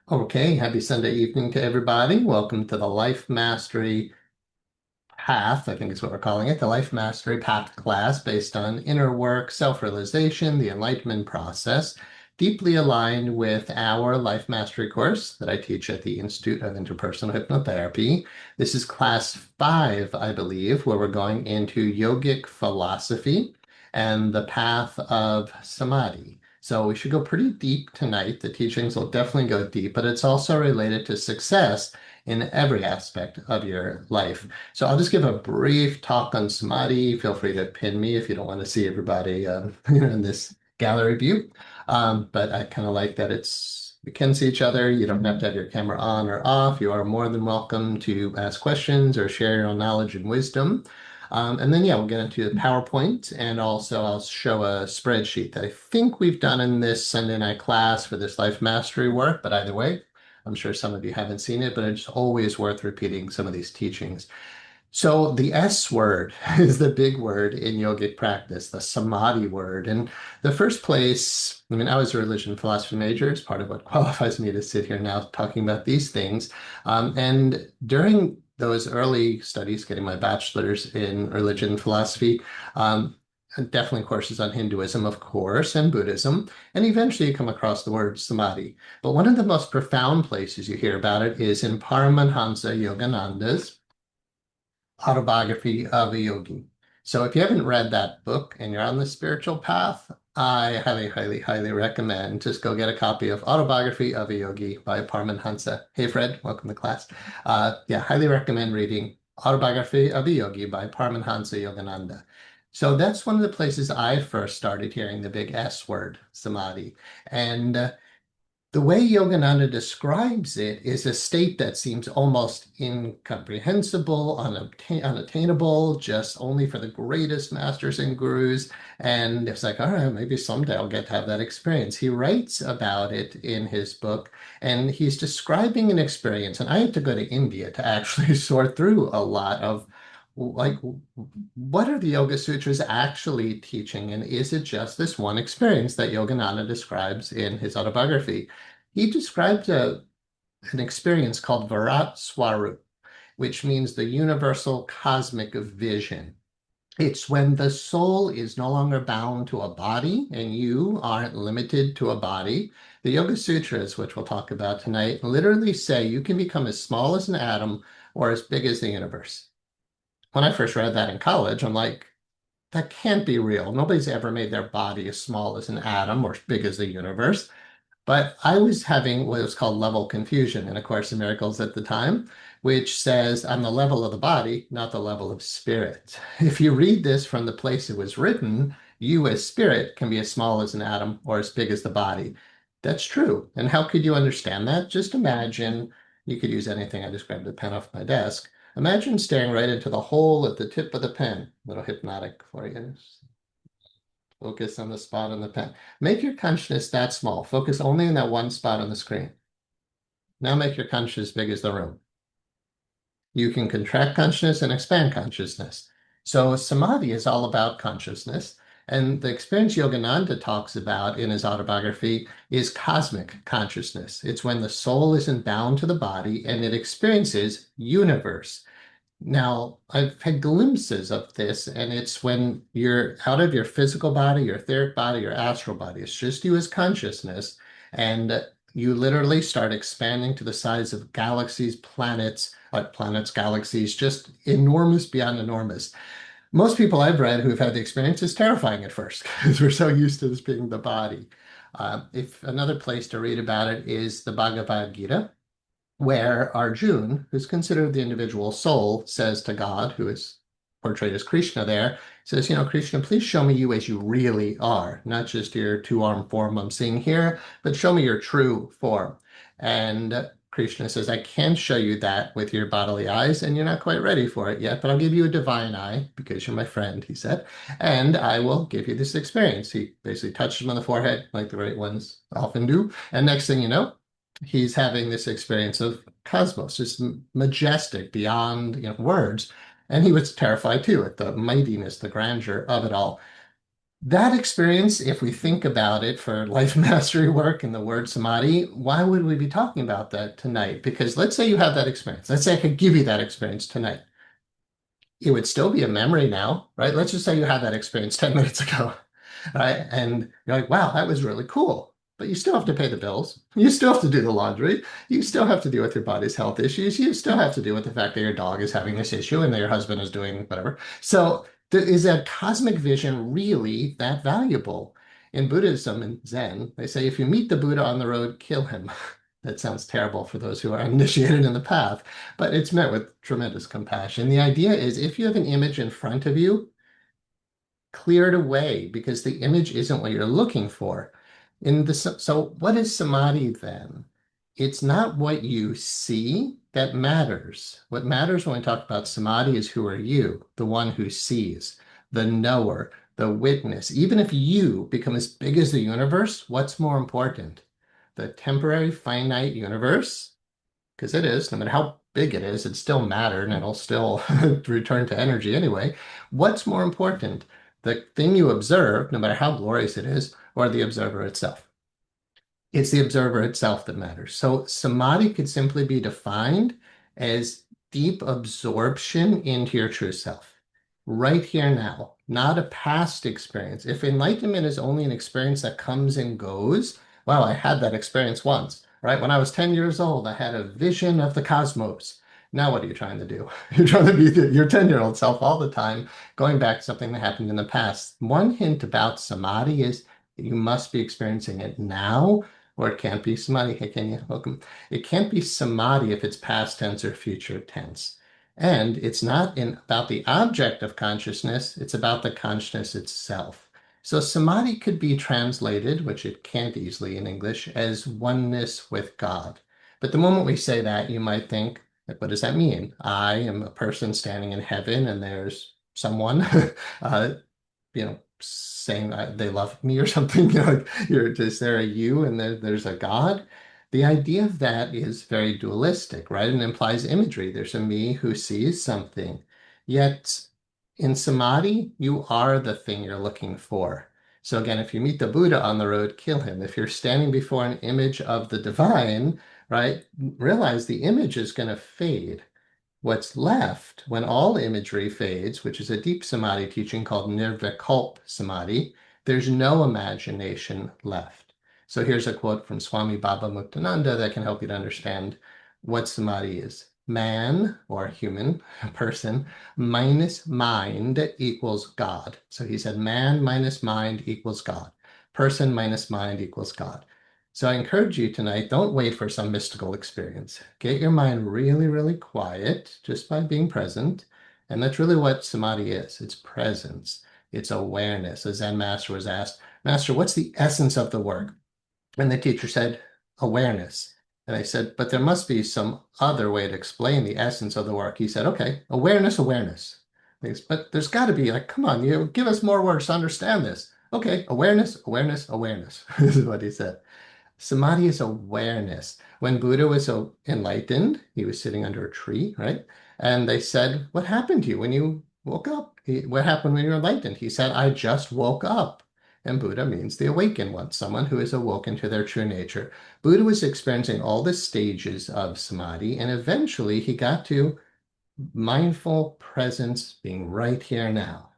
Okay, happy Sunday evening to everybody. Welcome to the Life Mastery Path, I think is what we're calling it, the Life Mastery Path class based on inner work, self-realization, the enlightenment process, deeply aligned with our Life Mastery course that I teach at the Institute of Interpersonal Hypnotherapy. This is class 5, I believe, where we're going into yogic philosophy and the path of Samadhi. So we should go pretty deep tonight. The teachings will definitely go deep, but it's also related to success in every aspect of your life. So I'll just give a brief talk on Samadhi. Feel free to pin me if you don't want to see everybody, in this gallery view. But I kind of like that we can see each other. You don't have to have your camera on or off. You are more than welcome to ask questions or share your own knowledge and wisdom. And then, yeah, we'll get into the PowerPoint, and also I'll show a spreadsheet that I think we've done in this Sunday night class for this life mastery work. But either way, I'm sure some of you haven't seen it, but it's always worth repeating some of these teachings. So the S word is the big word in yogic practice, the Samadhi word. And the first place, I mean, I was a religion philosophy major, is part of what qualifies me to sit here now talking about these things. And during those early studies, getting my bachelor's in religion philosophy, definitely courses on Hinduism, of course, and Buddhism, and eventually you come across the word Samadhi. But one of the most profound places you hear about it is in Paramahansa Yogananda's Autobiography of a Yogi. So if you haven't read that book and you're on the spiritual path, I highly, highly, highly recommend just go get a copy of Autobiography of a Yogi by Paramahansa. Hey, Fred, welcome to class. Yeah, highly recommend reading Autobiography of a Yogi by Paramahansa Yogananda. So that's one of the places I first started hearing the big S word, Samadhi. And the way Yogananda describes it is a state that seems almost incomprehensible, unattainable, just only for the greatest masters and gurus. And it's like, all right, maybe someday I'll get to have that experience. He writes about it in his book, and he's describing an experience. And I had to go to India to actually sort through a lot of like, what are the Yoga Sutras actually teaching? And is it just this one experience that Yogananda describes in his autobiography? He described an experience called Virat Swarup, which means the universal cosmic vision. It's when the soul is no longer bound to a body and you aren't limited to a body. The Yoga Sutras, which we'll talk about tonight, literally say you can become as small as an atom or as big as the universe. When I first read that in college, I'm like, that can't be real. Nobody's ever made their body as small as an atom or as big as the universe. But I was having what was called level confusion in A Course in Miracles at the time, which says on the level of the body, not the level of spirit. If you read this from the place it was written, you as spirit can be as small as an atom or as big as the body. That's true. And how could you understand that? Just imagine, you could use anything. I just grabbed the pen off my desk. Imagine staring right into the hole at the tip of the pen. A little hypnotic for you. Focus on the spot on the pen. Make your consciousness that small. Focus only on that one spot on the screen. Now make your consciousness big as the room. You can contract consciousness and expand consciousness. So Samadhi is all about consciousness. And the experience Yogananda talks about in his autobiography is cosmic consciousness. It's when the soul isn't bound to the body and it experiences universe. Now, I've had glimpses of this, and it's when you're out of your physical body, your etheric body, your astral body. It's just you as consciousness, and you literally start expanding to the size of galaxies, galaxies, just enormous beyond enormous. Most people I've read who've had the experience is terrifying at first because we're so used to this being the body. If another place to read about it is the Bhagavad Gita, where Arjun, who's considered the individual soul, says to God, who is portrayed as Krishna there, says, Krishna, please show me you as you really are, not just your two-arm form I'm seeing here, but show me your true form. And Krishna says, I can show you that with your bodily eyes, and you're not quite ready for it yet, but I'll give you a divine eye because you're my friend, he said, and I will give you this experience. He basically touched him on the forehead, like the great ones often do. And next thing you know, he's having this experience of cosmos, just majestic beyond words. And he was terrified too at the mightiness, the grandeur of it all. That experience, if we think about it for life mastery work and the word samadhi, why would we be talking about that tonight? Because let's say you have that experience. Let's say I could give you that experience tonight. It would still be a memory now, right? Let's just say you had that experience 10 minutes ago, right? And you're like, wow, that was really cool. But you still have to pay the bills. You still have to do the laundry. You still have to deal with your body's health issues. You still have to deal with the fact that your dog is having this issue and that your husband is doing whatever. So, is that cosmic vision really that valuable? In Buddhism and Zen, they say if you meet the Buddha on the road, kill him. That sounds terrible for those who are initiated in the path, but it's met with tremendous compassion. The idea is if you have an image in front of you, clear it away because the image isn't what you're looking for. So what is samadhi then? It's not what you see that matters. What matters when we talk about samadhi is who are you, the one who sees, the knower, the witness. Even if you become as big as the universe, what's more important? The temporary finite universe, because it is, no matter how big it is, it's still matter and it'll still return to energy anyway. What's more important, the thing you observe, no matter how glorious it is, or the observer itself? It's the observer itself that matters. So samadhi could simply be defined as deep absorption into your true self, right here now, not a past experience. If enlightenment is only an experience that comes and goes, wow, I had that experience once, right? When I was 10 years old, I had a vision of the cosmos. Now, what are you trying to do? You're trying to be your 10-year-old self all the time, going back to something that happened in the past. One hint about samadhi is you must be experiencing it now or it can't be samadhi. Hey, Kenya, welcome. It can't be samadhi if it's past tense or future tense. And it's not about the object of consciousness, it's about the consciousness itself. So samadhi could be translated, which it can't easily in English, as oneness with God. But the moment we say that, you might think, like, what does that mean? I am a person standing in heaven and there's someone uh, saying they love me or something. Like is there a you and there's a God? The idea of that is very dualistic, right? And implies imagery. There's a me who sees something. Yet in samadhi, you are the thing you're looking for. So again, if you meet the Buddha on the road, kill him. If you're standing before an image of the divine, right, realize the image is going to fade. What's left when all imagery fades, which is a deep samadhi teaching called nirvikalp samadhi, there's no imagination left. So here's a quote from Swami Baba Muktananda that can help you to understand what samadhi is. Man or human person minus mind equals God. So he said man minus mind equals God. Person minus mind equals God. So I encourage you tonight, don't wait for some mystical experience. Get your mind really, really quiet just by being present. And that's really what samadhi is. It's presence. It's awareness. A Zen master was asked, Master, what's the essence of the work? And the teacher said, awareness. And I said, but there must be some other way to explain the essence of the work. He said, okay, awareness, awareness. But there's got to be like, come on, you give us more words to understand this. Okay, awareness, awareness, awareness. This is what he said. Samadhi is awareness. When Buddha was so enlightened, he was sitting under a tree, right? And they said, what happened to you when you woke up? What happened when you were enlightened? He said, I just woke up. And Buddha means the awakened one, someone who is awoken to their true nature. Buddha was experiencing all the stages of samadhi, and eventually he got to mindful presence being right here now.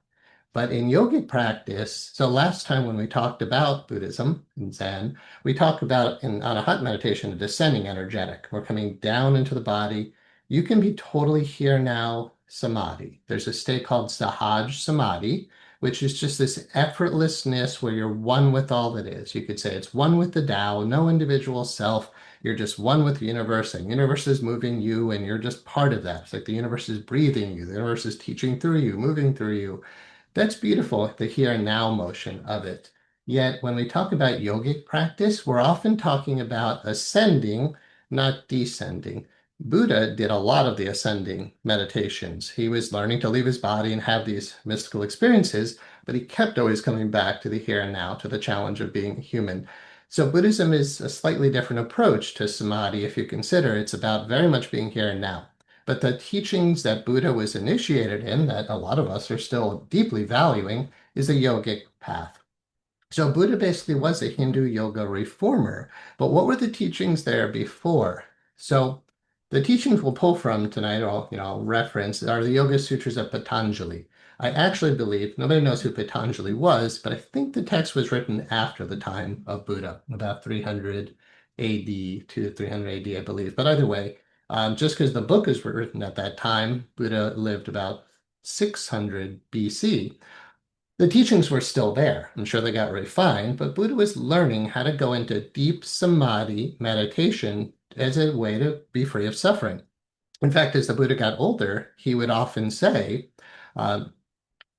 But in yogic practice, so last time when we talked about Buddhism and Zen, we talked about in Anahata meditation, a descending energetic. We're coming down into the body. You can be totally here now, samadhi. There's a state called sahaj samadhi, which is just this effortlessness where you're one with all that is. You could say it's one with the Tao, no individual self. You're just one with the universe, and the universe is moving you, and you're just part of that. It's like the universe is breathing you, the universe is teaching through you, moving through you. That's beautiful, the here and now motion of it. Yet when we talk about yogic practice, we're often talking about ascending, not descending. Buddha did a lot of the ascending meditations. He was learning to leave his body and have these mystical experiences, but he kept always coming back to the here and now, to the challenge of being human. So Buddhism is a slightly different approach to samadhi if you consider it's about very much being here and now. But the teachings that Buddha was initiated in, that a lot of us are still deeply valuing, is the yogic path. So Buddha basically was a Hindu yoga reformer. But what were the teachings there before? So the teachings we'll pull from tonight, or I'll reference, are the Yoga Sutras of Patanjali. I actually believe nobody knows who Patanjali was, but I think the text was written after the time of Buddha, about 300 AD to 300 AD, I believe. But either way, just because the book is written at that time, Buddha lived about 600 BC. The teachings were still there. I'm sure they got refined, but Buddha was learning how to go into deep samadhi meditation as a way to be free of suffering. In fact, as the Buddha got older, he would often say, uh,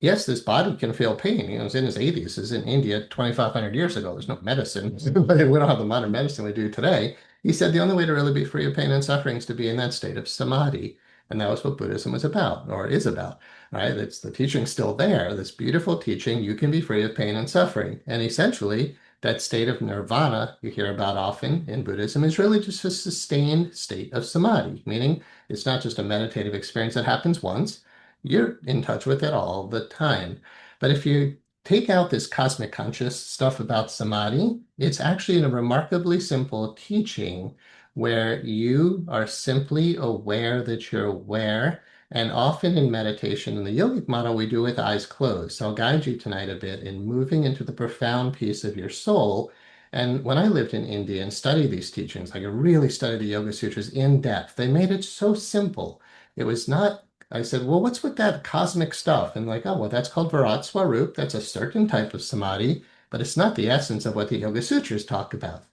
yes, this body can feel pain. He was in his 80s. This is in India 2,500 years ago. There's no medicine. We don't have the modern medicine we do today. He said the only way to really be free of pain and suffering is to be in that state of samadhi. And that was what Buddhism was about, or is about, right? It's the teaching still there, this beautiful teaching, you can be free of pain and suffering. And essentially, that state of nirvana you hear about often in Buddhism is really just a sustained state of samadhi, meaning it's not just a meditative experience that happens once. You're in touch with it all the time. But if you take out this cosmic conscious stuff about samadhi, it's actually a remarkably simple teaching where you are simply aware that you're aware. And often in meditation, in the yogic model, we do with eyes closed. So I'll guide you tonight a bit in moving into the profound peace of your soul. And when I lived in India and studied these teachings, like I really studied the Yoga Sutras in depth, they made it so simple. It was not I said, well, what's with that cosmic stuff? And like, oh, well, that's called Virat Swarup. That's a certain type of samadhi, but it's not the essence of what the Yoga Sutras talk about.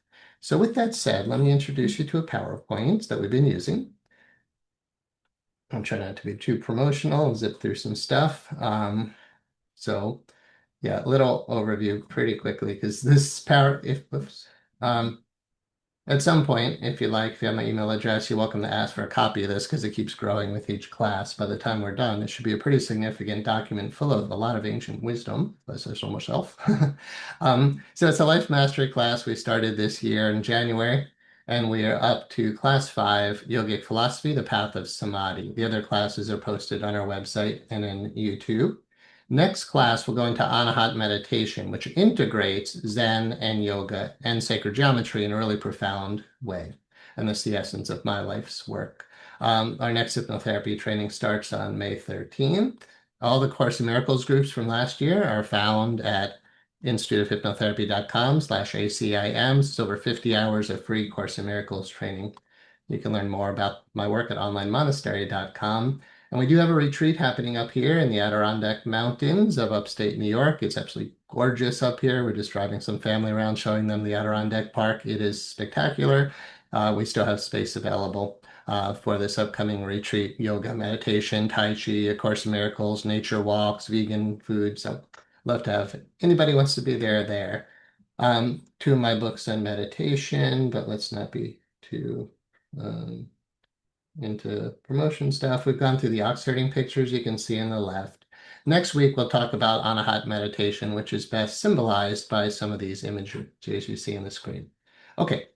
So with that said, let me introduce you to a PowerPoint that we've been using. I'm trying not to be too promotional and zip through some stuff. So yeah, little overview pretty quickly because this power, if, oops, at some point, if you like, if you have my email address, you're welcome to ask for a copy of this because it keeps growing with each class. By the time we're done, it should be a pretty significant document full of a lot of ancient wisdom, as I say so myself. So it's a life mastery class we started this year in January, and we are up to class 5, Yogic Philosophy, the Path of Samadhi. The other classes are posted on our website and in YouTube. Next class, we'll go into Anahat meditation, which integrates Zen and yoga and sacred geometry in a really profound way. And that's the essence of my life's work. Our next hypnotherapy training starts on May 13th. All the Course in Miracles groups from last year are found at instituteofhypnotherapy.com/ACIM. It's over 50 hours of free Course in Miracles training. You can learn more about my work at onlinemonastery.com. And we do have a retreat happening up here in the Adirondack Mountains of upstate New York. It's absolutely gorgeous up here. We're just driving some family around, showing them the Adirondack Park. It is spectacular. We still have space available for this upcoming retreat, yoga, meditation, Tai Chi, A Course in Miracles, nature walks, vegan food. So love to have anybody who wants to be there, there. Two of my books on meditation, but let's not be too into promotion stuff. We've gone through the ox herding pictures you can see on the left. Next week, we'll talk about Anahat meditation, which is best symbolized by some of these images you see on the screen. Okay,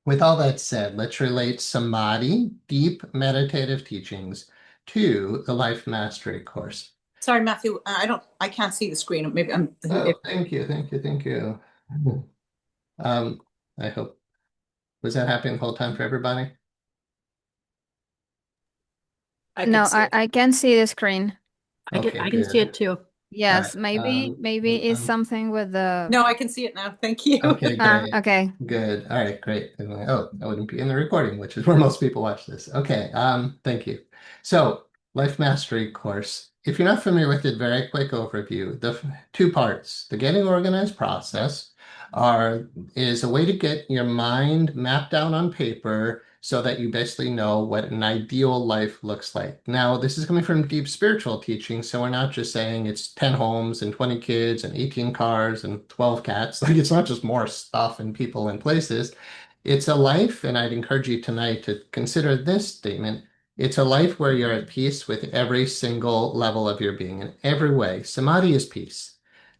with all that said, let's relate Samadhi, deep meditative teachings, to the Life Mastery course. Sorry, Matthew, I can't see the screen. Maybe Oh, thank you, thank you, thank you. I hope, was that happening the whole time for everybody? No, I can see the screen. Okay, I can see good. it too. Yes, All right. maybe it's something with the. No, I can see it now. Thank you. Okay, great. Okay. Good. All right, great. Oh, I wouldn't be in the recording, which is where most people watch this. Okay, thank you. So, Life Mastery course. If you're not familiar with it, very quick overview. The two parts, the getting organized process is a way to get your mind mapped out on paper so that you basically know what an ideal life looks like. Now, this is coming from deep spiritual teaching, so we're not just saying it's 10 homes and 20 kids and 18 cars and 12 cats. Like it's not just more stuff and people and places. It's a life, and I'd encourage you tonight to consider this statement. It's a life where you're at peace with every single level of your being in every way. Samadhi is peace.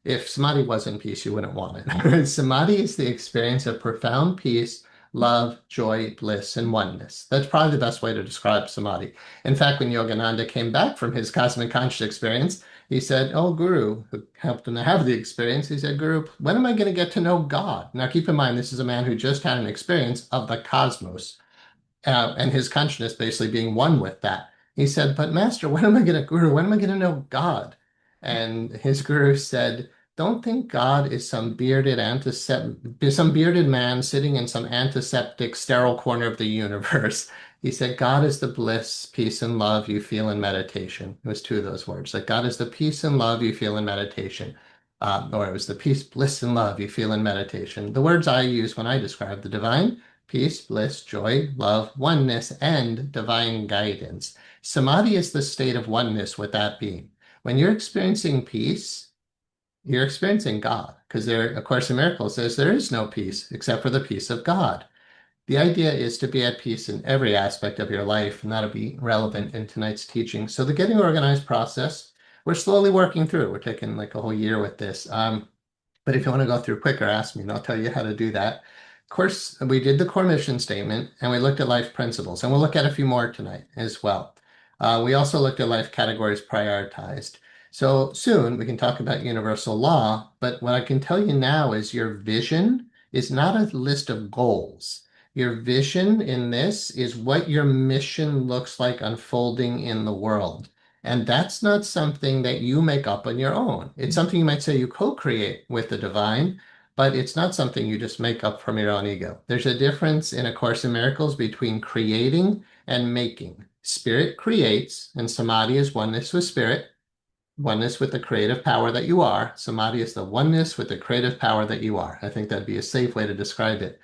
If samadhi wasn't peace, you wouldn't want it. Samadhi is the experience of profound peace, love, joy, bliss, and oneness. That's probably the best way to describe samadhi. In fact, when Yogananda came back from his cosmic conscious experience, He said, "Oh, Guru," who helped him to have the experience, he said, "Guru, when am I going to get to know God?" Now, keep in mind, this is a man who just had an experience of the cosmos, and his consciousness basically being one with that. He said, "But Master, when am I going to, Guru, when am I going to know God?" And his guru said, "Don't think God is some bearded man sitting in some antiseptic, sterile corner of the universe." He said, "God is the bliss, peace, and love you feel in meditation." It was two of those words. Like, God is the peace and love you feel in meditation. Or it was the peace, bliss, and love you feel in meditation. The words I use when I describe the divine: peace, bliss, joy, love, oneness, and divine guidance. Samadhi is the state of oneness with that being. When you're experiencing peace, you're experiencing God, because there, A Course in Miracles says there is no peace except for the peace of God. The idea is to be at peace in every aspect of your life, and that'll be relevant in tonight's teaching. So the getting organized process, we're slowly working through. We're taking like a whole year with this. But if you want to go through quicker, ask me and I'll tell you how to do that. Of course, we did the core mission statement and we looked at life principles, and we'll look at a few more tonight as well. We also looked at life categories prioritized. So soon we can talk about universal law, but what I can tell you now is your vision is not a list of goals. Your vision in this is what your mission looks like unfolding in the world. And that's not something that you make up on your own. It's something you might say you co-create with the divine, but it's not something you just make up from your own ego. There's a difference in A Course in Miracles between creating and making. Spirit creates, and samadhi is oneness with spirit, oneness with the creative power that you are. Samadhi is the oneness with the creative power that you are. I think that'd be a safe way to describe it.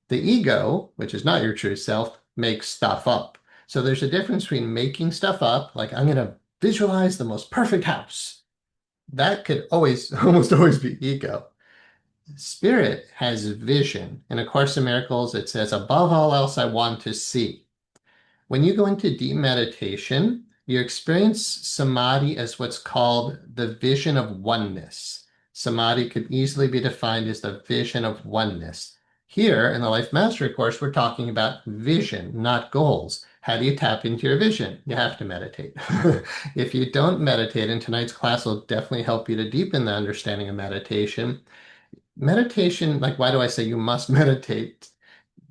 The ego, which is not your true self, makes stuff up. So there's a difference between making stuff up, like I'm going to visualize the most perfect house. That could always, almost always be ego. Spirit has vision. In A Course in Miracles, it says, above all else, I want to see. When you go into deep meditation, you experience samadhi as what's called the vision of oneness. Samadhi could easily be defined as the vision of oneness. Here in the Life Mastery course, we're talking about vision, not goals. How do you tap into your vision? You have to meditate. If you don't meditate, and tonight's class will definitely help you to deepen the understanding of meditation. Meditation, like, why do I say you must meditate?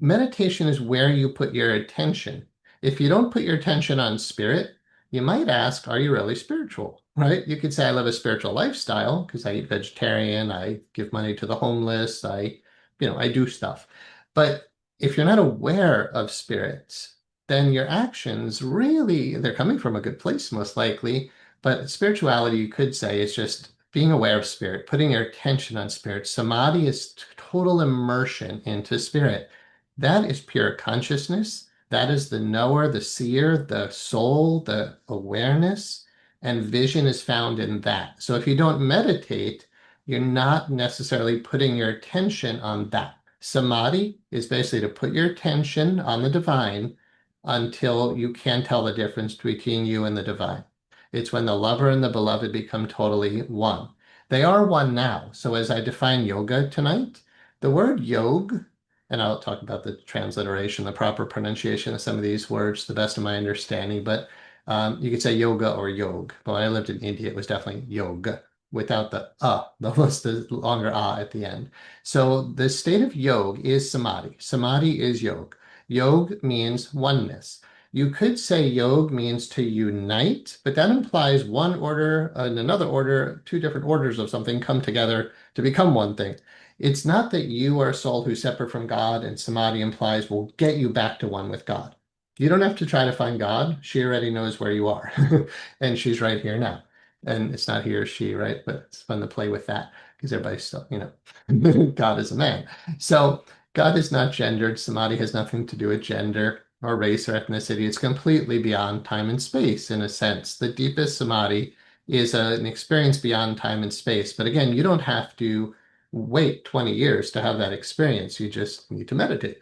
Meditation is where you put your attention. If you don't put your attention on spirit, you might ask, are you really spiritual? Right? You could say, I live a spiritual lifestyle because I eat vegetarian, I give money to the homeless, I do stuff. But if you're not aware of spirits, then your actions really, they're coming from a good place, most likely. But spirituality, you could say, is just being aware of spirit, putting your attention on spirit. Samadhi is total immersion into spirit. That is pure consciousness. That is the knower, the seer, the soul, the awareness, and vision is found in that. So if you don't meditate, you're not necessarily putting your attention on that. Samadhi is basically to put your attention on the divine until you can tell the difference between you and the divine. It's when the lover and the beloved become totally one. They are one now. So as I define yoga tonight, the word yog, and I'll talk about the transliteration, the proper pronunciation of some of these words to the best of my understanding, but you could say yoga or yog. But when I lived in India, it was definitely yoga without the longer at the end. So the state of yog is samadhi. Samadhi is yog. Yog means oneness. You could say yog means to unite, but that implies one order and another order, two different orders of something come together to become one thing. It's not that you are a soul who's separate from God, and samadhi implies will get you back to one with God. You don't have to try to find God. She already knows where you are, and she's right here now. And it's not he or she, right? But it's fun to play with that because everybody's still, God is a man. So God is not gendered. Samadhi has nothing to do with gender or race or ethnicity. It's completely beyond time and space in a sense. The deepest samadhi is an experience beyond time and space. But again, you don't have to wait 20 years to have that experience. You just need to meditate.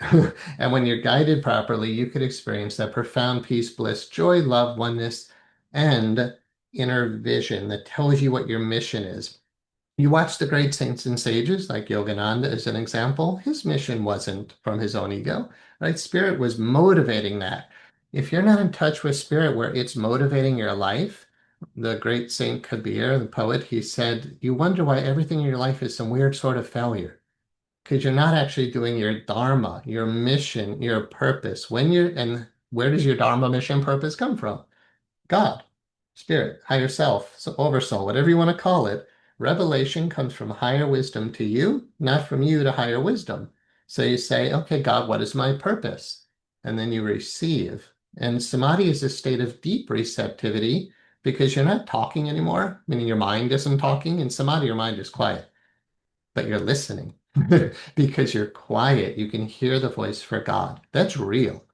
And when you're guided properly, you could experience that profound peace, bliss, joy, love, oneness, and inner vision that tells you what your mission is. You watch the great saints and sages, like Yogananda as an example. His mission wasn't from his own ego, right? Spirit was motivating that. If you're not in touch with spirit where it's motivating your life, The great Saint Kabir, the poet, he said, you wonder why everything in your life is some weird sort of failure. Because you're not actually doing your dharma, your mission, your purpose. And where does your dharma, mission, purpose come from? God, spirit, higher self, so oversoul, whatever you want to call it. Revelation comes from higher wisdom to you, not from you to higher wisdom. So you say, okay, God, what is my purpose? And then you receive. And samadhi is a state of deep receptivity because you're not talking anymore, meaning your mind isn't talking. In samadhi, your mind is quiet, but you're listening because you're quiet. You can hear the voice for God. That's real.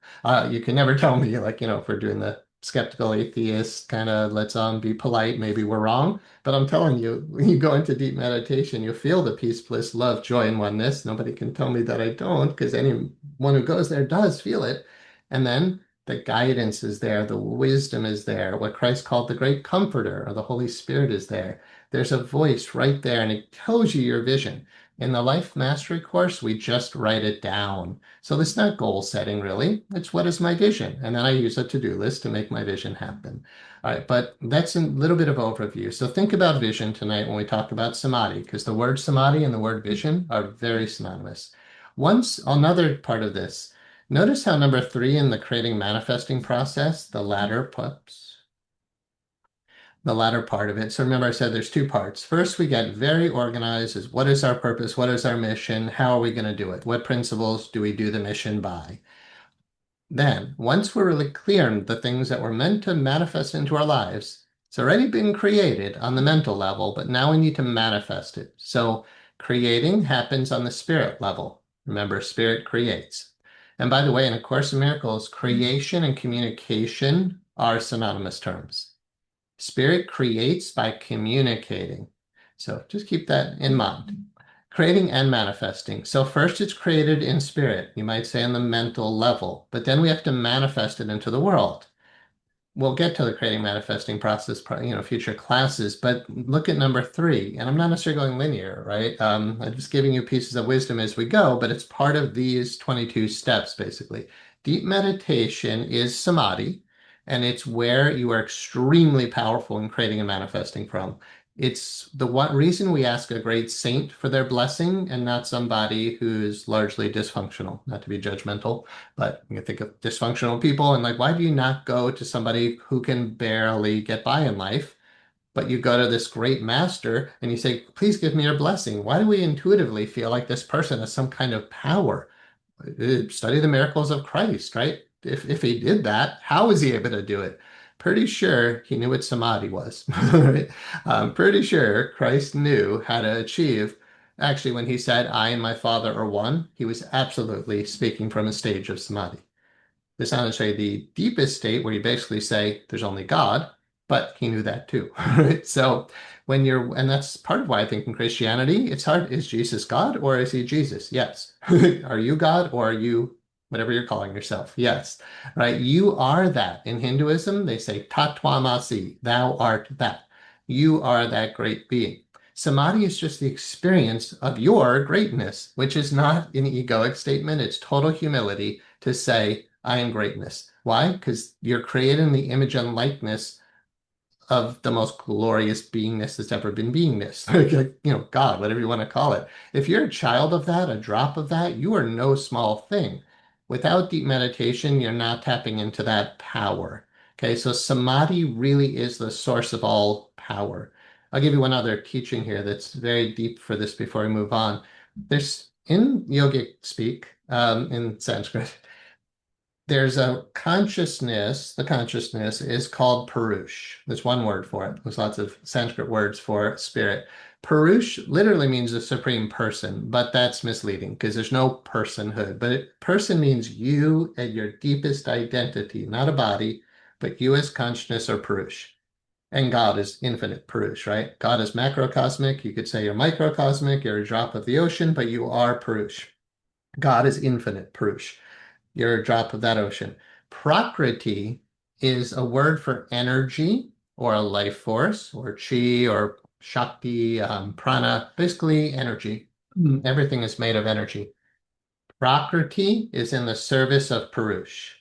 You can never tell me, like, if we're doing the skeptical atheist kind of let's be polite, maybe we're wrong. But I'm telling you, when you go into deep meditation, you feel the peace, bliss, love, joy, and oneness. Nobody can tell me that I don't, because anyone who goes there does feel it. And then the guidance is there, the wisdom is there, what Christ called the great comforter, or the Holy Spirit is there. There's a voice right there, and it tells you your vision. In the Life Mastery course, we just write it down. So it's not goal setting, really. It's what is my vision? And then I use a to-do list to make my vision happen. All right, but that's a little bit of overview. So think about vision tonight when we talk about samadhi, because the word samadhi and the word vision are very synonymous. Once, another part of this, notice how number 3 in the creating manifesting process, the latter part of it. So remember, I said there's 2 parts. First, we get very organized as what is our purpose? What is our mission? How are we going to do it? What principles do we do the mission by? Then, once we're really clear on the things that were meant to manifest into our lives, it's already been created on the mental level, but now we need to manifest it. So creating happens on the spirit level. Remember, spirit creates. And by the way, in A Course in Miracles, creation and communication are synonymous terms. Spirit creates by communicating. So just keep that in mind. Creating and manifesting. So first it's created in spirit, you might say on the mental level, but then we have to manifest it into the world. We'll get to the creating manifesting process, future classes, but look at number 3. And I'm not necessarily going linear, right? I'm just giving you pieces of wisdom as we go, but it's part of these 22 steps, basically. Deep meditation is samadhi, and it's where you are extremely powerful in creating and manifesting from. It's the one reason we ask a great saint for their blessing and not somebody who's largely dysfunctional, not to be judgmental. But you can think of dysfunctional people and like, why do you not go to somebody who can barely get by in life? But you go to this great master and you say, please give me your blessing. Why do we intuitively feel like this person has some kind of power? Study the miracles of Christ, right? If he did that, how was he able to do it? Pretty sure he knew what samadhi was. Right? I'm pretty sure Christ knew how to achieve. Actually, when he said, I and my Father are one, he was absolutely speaking from a stage of samadhi. It's not necessarily the deepest state where you basically say there's only God, but he knew that too. Right? So and that's part of why I think in Christianity, it's hard. Is Jesus God or is he Jesus? Yes. Are you God or are you whatever you're calling yourself? Yes. Right? You are that. In Hinduism, they say Tatwamasi, thou art that. You are that great being. Samadhi is just the experience of your greatness, which is not an egoic statement. It's total humility to say, I am greatness. Why? Because you're created in the image and likeness of the most glorious beingness that's ever been beingness. Like, God, whatever you want to call it. If you're a child of that, a drop of that, you are no small thing. Without deep meditation, you're not tapping into that power. Okay, so samadhi really is the source of all power. I'll give you one other teaching here that's very deep for this before we move on. There's in yogic speak, in Sanskrit, there's a consciousness. The consciousness is called Purush. There's one word for it. There's lots of Sanskrit words for spirit. Purush literally means the supreme person, but that's misleading because there's no personhood. But person means you at your deepest identity, not a body, but you as consciousness or Purush. And God is infinite Purush, right? God is macrocosmic. You could say you're microcosmic, you're a drop of the ocean, but you are Purush. God is infinite Purush. You're a drop of that ocean. Prakriti is a word for energy or a life force or chi or shakti, prana, basically energy. Everything is made of energy. Prakriti is in the service of Purush.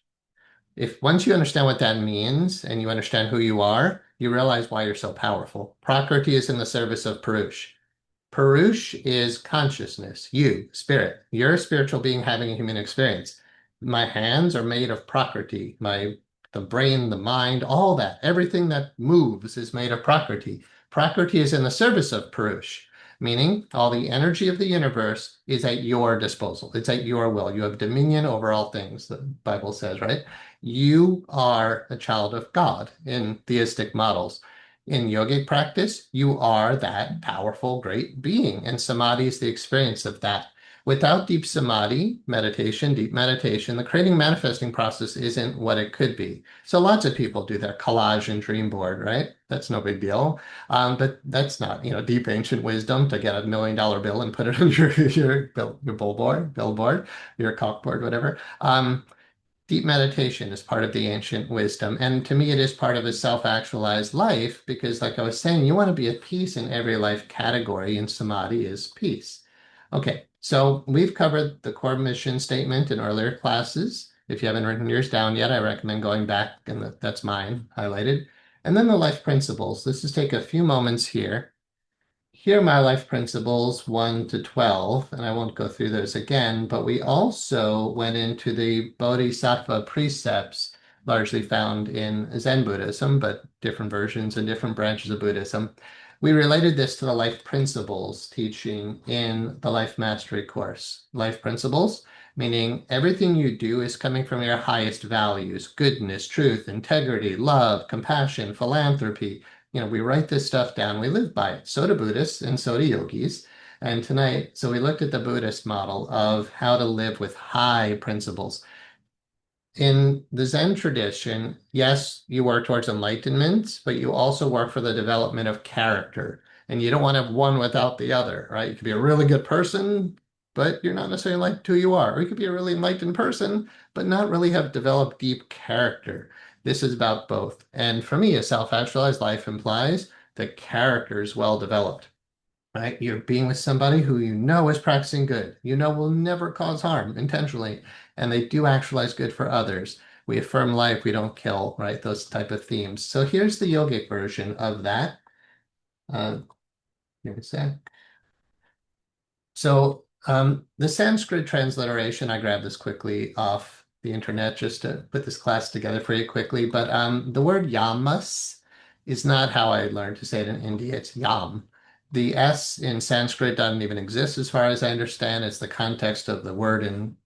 If once you understand what that means and you understand who you are, you realize why you're so powerful. Prakriti is in the service of Purush. Purush is consciousness, you, spirit. You're a spiritual being having a human experience. My hands are made of Prakriti. The brain, the mind, all that, everything that moves is made of Prakriti. Prakriti is in the service of Purush, meaning all the energy of the universe is at your disposal. It's at your will. You have dominion over all things, the Bible says, right? You are a child of God in theistic models. In yogic practice, you are that powerful, great being, and samadhi is the experience of that. Without deep samadhi, meditation, deep meditation, the creating manifesting process isn't what it could be. So lots of people do their collage and dream board, right? That's no big deal. But that's not, deep ancient wisdom to get $1 million bill and put it on your billboard, your cockboard, whatever. Deep meditation is part of the ancient wisdom. And to me, it is part of a self-actualized life because, like I was saying, you want to be at peace in every life category, and samadhi is peace. Okay, so we've covered the core mission statement in earlier classes. If you haven't written yours down yet, I recommend going back, and that's mine highlighted. And then the life principles. Let's just take a few moments here. Here are my life principles 1 to 12, and I won't go through those again, but we also went into the Bodhisattva precepts, largely found in Zen Buddhism, but different versions and different branches of Buddhism. We related this to the life principles teaching in the Life Mastery course. Life principles, meaning everything you do is coming from your highest values, goodness, truth, integrity, love, compassion, philanthropy. We write this stuff down, we live by it. So do Buddhists and so do yogis. And tonight, so we looked at the Buddhist model of how to live with high principles. In the Zen tradition, yes, you work towards enlightenment, but you also work for the development of character. And you don't want to have one without the other, right? You could be a really good person, but you're not necessarily like who you are. Or you could be a really enlightened person, but not really have developed deep character. This is about both. And for me, a self-actualized life implies that character is well developed, right? You're being with somebody who you know is practicing good, will never cause harm intentionally, and they do actualize good for others. We affirm life, we don't kill, right? Those type of themes. So here's the yogic version of that. Uh, Give me a sec. So the Sanskrit transliteration, I grabbed this quickly off the internet just to put this class together for you quickly. But the word yamas is not how I learned to say it in India. It's yam. The S in Sanskrit doesn't even exist as far as I understand. It's the context of the word in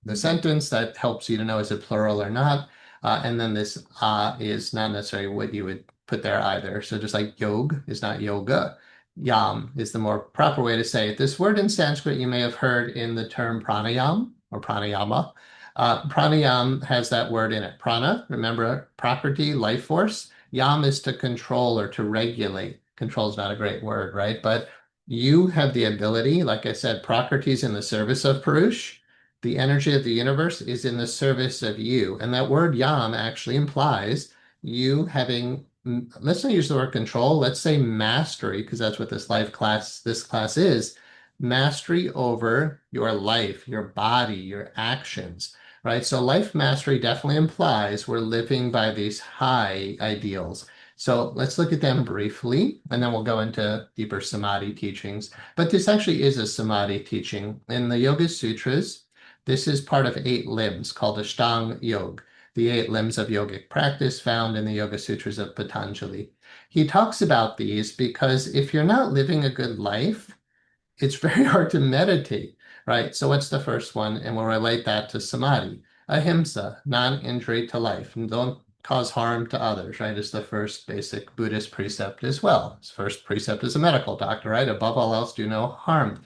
the sentence that helps you to know is it plural or not. And then this is not necessarily what you would put there either. So just like yog is not yoga. Yam is the more proper way to say it. This word in Sanskrit you may have heard in the term pranayam or pranayama. Pranayam has that word in it. Prana, remember, prakriti, life force. Yam is to control or to regulate. Control is not a great word, right? But you have the ability, like I said, prakriti is in the service of Purush. The energy of the universe is in the service of you. And that word yam actually implies you having, let's not use the word control, let's say mastery, because that's what this class is, mastery over your life, your body, your actions, right? So life mastery definitely implies we're living by these high ideals. So let's look at them briefly, and then we'll go into deeper samadhi teachings. But this actually is a samadhi teaching. In the Yoga Sutras, this is part of 8 limbs called Ashtanga Yoga, the 8 limbs of yogic practice found in the Yoga Sutras of Patanjali. He talks about these because if you're not living a good life, it's very hard to meditate, right? So what's the first one? And we'll relate that to samadhi. Ahimsa, non-injury to life. And don't cause harm to others, right? Is the first basic Buddhist precept as well. His first precept as a medical doctor, right? Above all else, do no harm.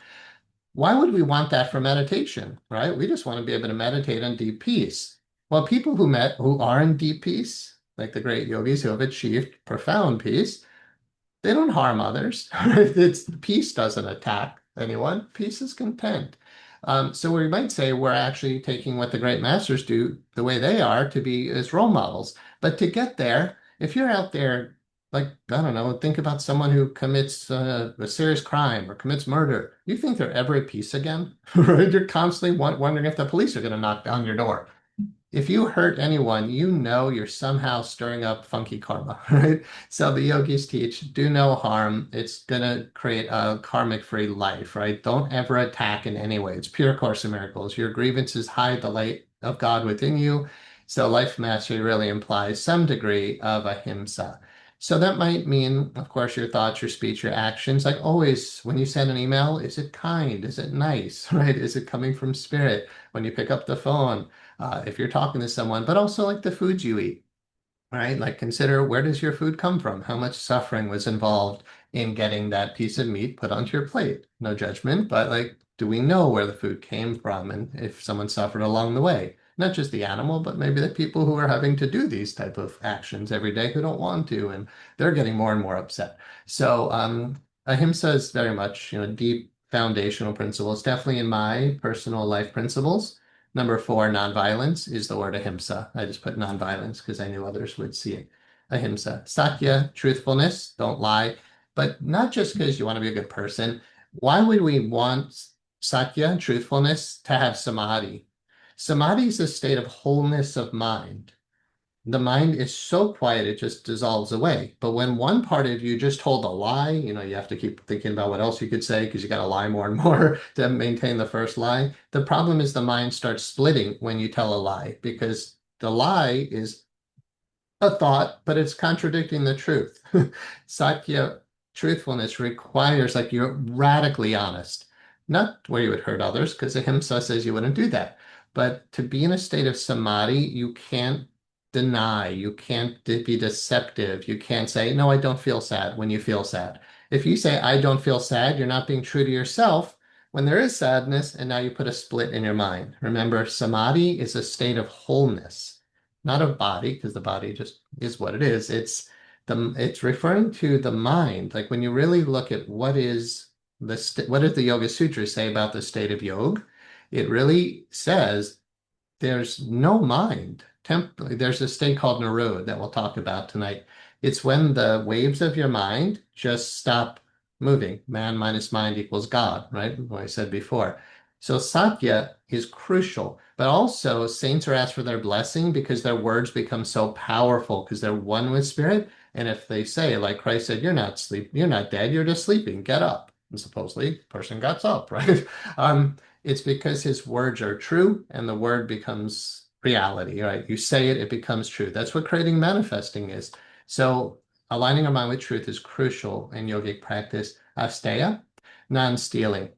Why would we want that for meditation, right? We just want to be able to meditate in deep peace. Well, people who are in deep peace, like the great yogis who have achieved profound peace, they don't harm others. It's peace doesn't attack anyone. Peace is content. So we might say we're actually taking what the great masters do the way they are to be as role models. But to get there, if you're out there, like, I don't know, think about someone who commits a serious crime or commits murder. You think they're ever at peace again, right? You're constantly wondering if the police are going to knock down your door. If you hurt anyone, you know you're somehow stirring up funky karma, right? So the yogis teach, do no harm. It's gonna create a karmic-free life, right? Don't ever attack in any way. It's pure Course in Miracles. Your grievances hide the light of God within you. So life mastery really implies some degree of ahimsa. So that might mean, of course, your thoughts, your speech, your actions. Like always, when you send an email, is it kind? Is it nice, right? Is it coming from spirit? When you pick up the phone, if you're talking to someone, but also like the foods you eat, right? Like consider, where does your food come from? How much suffering was involved in getting that piece of meat put onto your plate? No judgment, but like, do we know where the food came from and if someone suffered along the way? Not just the animal, but maybe the people who are having to do these type of actions every day who don't want to, and they're getting more and more upset. So ahimsa is very much, deep foundational principles, definitely in my personal life principles. Number four, nonviolence is the word ahimsa. I just put nonviolence because I knew others would see it. Ahimsa. Satya, truthfulness, don't lie. But not just because you want to be a good person. Why would we want satya, truthfulness, to have samadhi? Samadhi is a state of wholeness of mind. The mind is so quiet it just dissolves away. But when one part of you just told a lie, you have to keep thinking about what else you could say because you got to lie more and more to maintain the first lie. The problem is the mind starts splitting when you tell a lie because the lie is a thought, but it's contradicting the truth. Sakya truthfulness requires like you're radically honest, not where you would hurt others, because ahimsa says you wouldn't do that. But to be in a state of samadhi, you can't deny, you can't be deceptive, you can't say, no, I don't feel sad when you feel sad. If you say, I don't feel sad, you're not being true to yourself when there is sadness, and now you put a split in your mind. Remember, samadhi is a state of wholeness, not of body, because the body just is what it is. It's referring to the mind. Like when you really look at what does the Yoga Sutras say about the state of yoga? It really says there's no mind. There's a state called Narod that we'll talk about tonight. It's when the waves of your mind just stop moving. Man minus mind equals God, right? What I said before. So Satya is crucial, but also saints are asked for their blessing because their words become so powerful because they're one with spirit. And if they say, like Christ said, you're not dead, you're just sleeping, get up. And supposedly the person gets up, right? It's because his words are true and the word becomes reality, right? You say it, it becomes true. That's what creating manifesting is. So aligning our mind with truth is crucial in yogic practice. Asteya, non-stealing.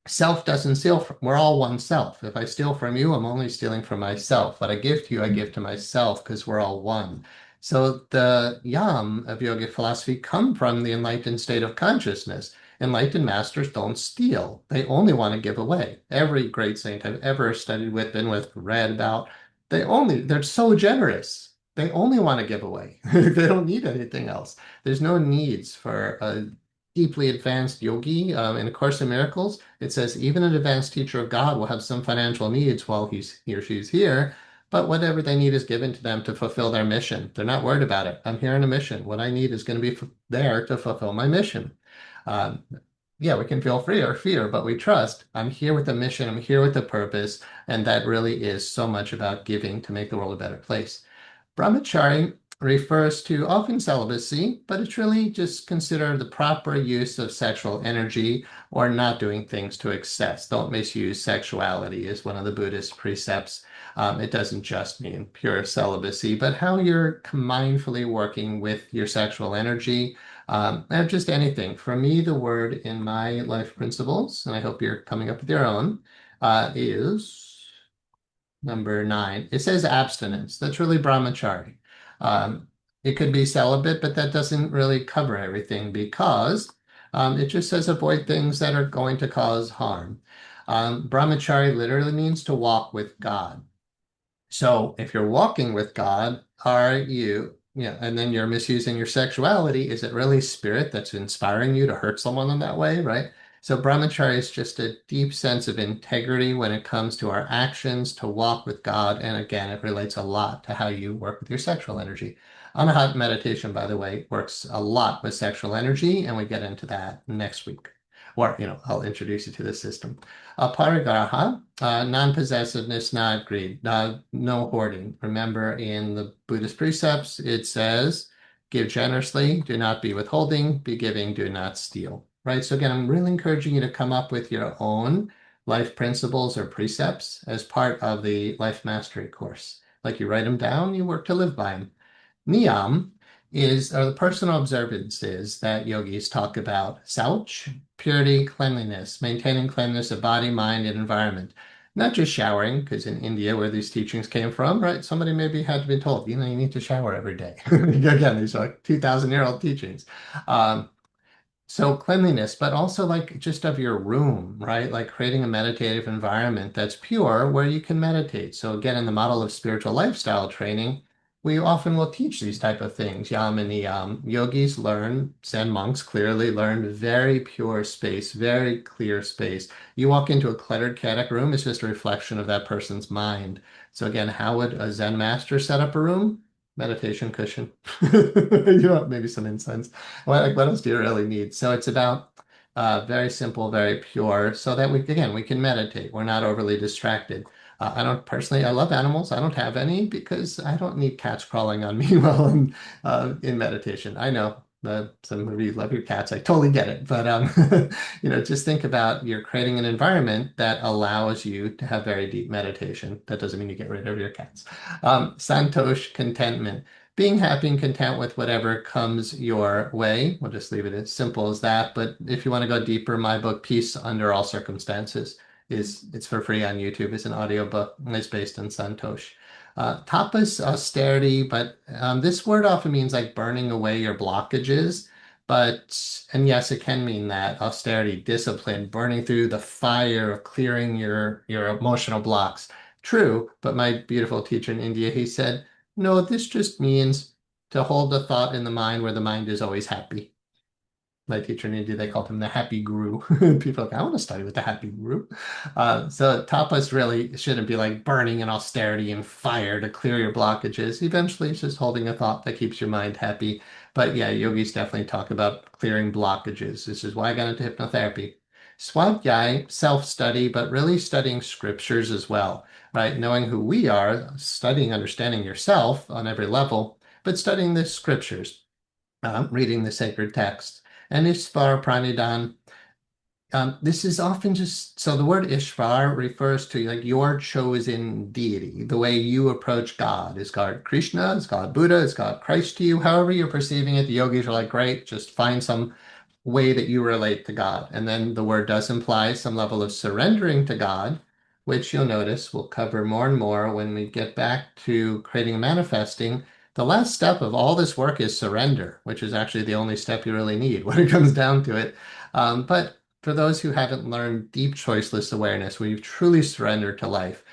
Self doesn't steal from, we're all one self. If I steal from you, I'm only stealing from myself. What I give to you, I give to myself because we're all one. So the yam of yogic philosophy come from the enlightened state of consciousness. Enlightened masters don't steal. They only want to give away. Every great saint I've ever studied with, been with, read about, they're so generous. They only want to give away. They don't need anything else. There's no needs for a deeply advanced yogi. In A Course in Miracles, it says even an advanced teacher of God will have some financial needs while he or she's here, but whatever they need is given to them to fulfill their mission. They're not worried about it. I'm here on a mission. What I need is going to be there to fulfill my mission. Um, yeah, we can feel free or fear, but we trust. I'm here with a mission. I'm here with a purpose. And that really is so much about giving to make the world a better place. Brahmachari refers to often celibacy, but it's really just consider the proper use of sexual energy or not doing things to excess. Don't misuse sexuality is one of the Buddhist precepts. It doesn't just mean pure celibacy, but how you're mindfully working with your sexual energy, and just anything. For me, the word in my life principles, and I hope you're coming up with your own, is number 9. It says abstinence. That's really brahmachari. Um, it could be celibate, but that doesn't really cover everything because it just says avoid things that are going to cause harm. Brahmachari literally means to walk with God. So if you're walking with God, are you, and then you're misusing your sexuality, is it really spirit that's inspiring you to hurt someone in that way, right? So brahmacharya is just a deep sense of integrity when it comes to our actions to walk with God. And again, it relates a lot to how you work with your sexual energy. Anahat meditation, by the way, works a lot with sexual energy, and we get into that next week. Or, I'll introduce you to the system. Aparigraha, non-possessiveness, not greed, no hoarding. Remember, in the Buddhist precepts, it says, give generously, do not be withholding, be giving, do not steal. Right? So again, I'm really encouraging you to come up with your own life principles or precepts as part of the life mastery course. Like you write them down, you work to live by them. Niyam are the personal observances that yogis talk about. Sauch, purity, cleanliness, maintaining cleanliness of body, mind, and environment. Not just showering, because in India, where these teachings came from, right, somebody maybe had to be told, you need to shower every day. Again, these are like 2,000-year-old teachings. Um, so cleanliness, but also like just of your room, right? Like creating a meditative environment that's pure where you can meditate. So again, in the model of spiritual lifestyle training, we often will teach these type of things. Yam and niyam. Yogis learn, Zen monks clearly learn very pure space, very clear space. You walk into a cluttered, chaotic room, it's just a reflection of that person's mind. So again, how would a Zen master set up a room? Meditation cushion. Maybe some incense. What else do you really need? So it's about very simple, very pure, so that we can meditate. We're not overly distracted. I don't personally, I love animals. I don't have any because I don't need cats crawling on me while I'm in meditation. I know some of you love your cats. I totally get it. But just think about you're creating an environment that allows you to have very deep meditation. That doesn't mean you get rid of your cats. Santosh, contentment, being happy and content with whatever comes your way. We'll just leave it as simple as that. But if you want to go deeper, my book, Peace Under All Circumstances, it's for free on YouTube. It's an audiobook and it's based in Santosh. Tapas, austerity, but this word often means like burning away your blockages. And yes, it can mean that austerity, discipline, burning through the fire of clearing your emotional blocks. True, but my beautiful teacher in India, he said, no, this just means to hold the thought in the mind where the mind is always happy. My teacher in India, they called him the happy guru. People are like, I want to study with the happy guru. So tapas really shouldn't be like burning in austerity and fire to clear your blockages. Eventually, it's just holding a thought that keeps your mind happy. But yeah, yogis definitely talk about clearing blockages. This is why I got into hypnotherapy. Swadhyay, self-study, but really studying scriptures as well, right? Knowing who we are, studying, understanding yourself on every level, but studying the scriptures, reading the sacred text. And Ishvar Pranidhan, this is often just so the word Ishvar refers to like your chosen deity, the way you approach God. Is God Krishna? Is God Buddha? Is God Christ to you? However you're perceiving it, the yogis are like, great, just find some way that you relate to God. And then the word does imply some level of surrendering to God, which you'll notice we'll cover more and more when we get back to creating and manifesting. The last step of all this work is surrender, which is actually the only step you really need when it comes down to it. But for those who haven't learned deep choiceless awareness, where you've truly surrendered to life,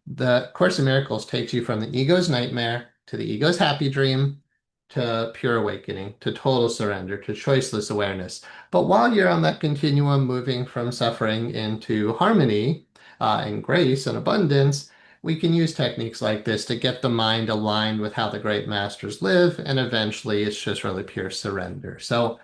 the Course in Miracles takes you from the ego's nightmare to the ego's happy dream to pure awakening, to total surrender, to choiceless awareness. But while you're on that continuum, moving from suffering into harmony and grace and abundance, we can use techniques like this to get the mind aligned with how the great masters live, and eventually it's just really pure surrender. So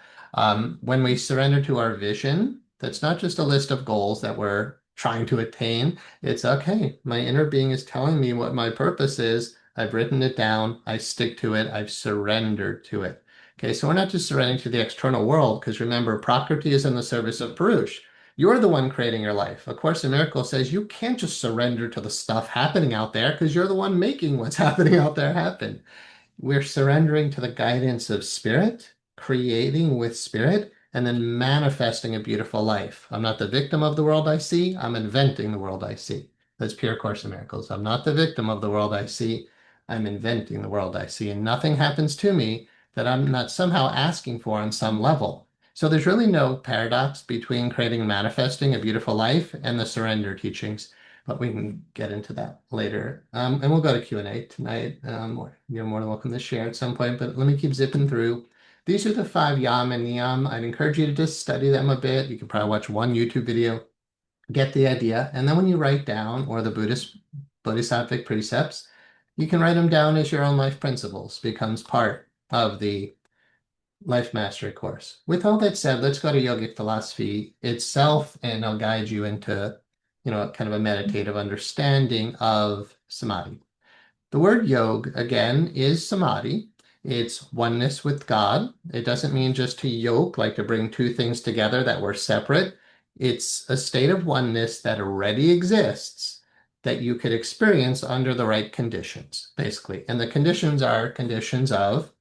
when we surrender to our vision, that's not just a list of goals that we're trying to attain. It's okay, my inner being is telling me what my purpose is. I've written it down. I stick to it. I've surrendered to it. Okay, so we're not just surrendering to the external world, because remember, Prakriti is in the service of Purush. You're the one creating your life. A Course in Miracles says you can't just surrender to the stuff happening out there because you're the one making what's happening out there happen. We're surrendering to the guidance of spirit, creating with spirit, and then manifesting a beautiful life. I'm not the victim of the world I see. I'm inventing the world I see. That's pure Course in Miracles. I'm not the victim of the world I see. I'm inventing the world I see. And nothing happens to me that I'm not somehow asking for on some level. So there's really no paradox between creating and manifesting a beautiful life and the surrender teachings. But we can get into that later. And we'll go to Q&A tonight. You're more than welcome to share at some point, but let me keep zipping through. These are the 5 yam and niyam. I'd encourage you to just study them a bit. You could probably watch one YouTube video, get the idea. And then when you write down, or the Buddhist Bodhisattvic precepts, you can write them down as your own life principles, becomes part of the Life Mastery course. With all that said, let's go to yogic philosophy itself, and I'll guide you into, kind of a meditative understanding of samadhi. The word yog, again, is samadhi. It's oneness with God. It doesn't mean just to yoke, like to bring two things together that were separate. It's a state of oneness that already exists that you could experience under the right conditions, basically. And the conditions are conditions of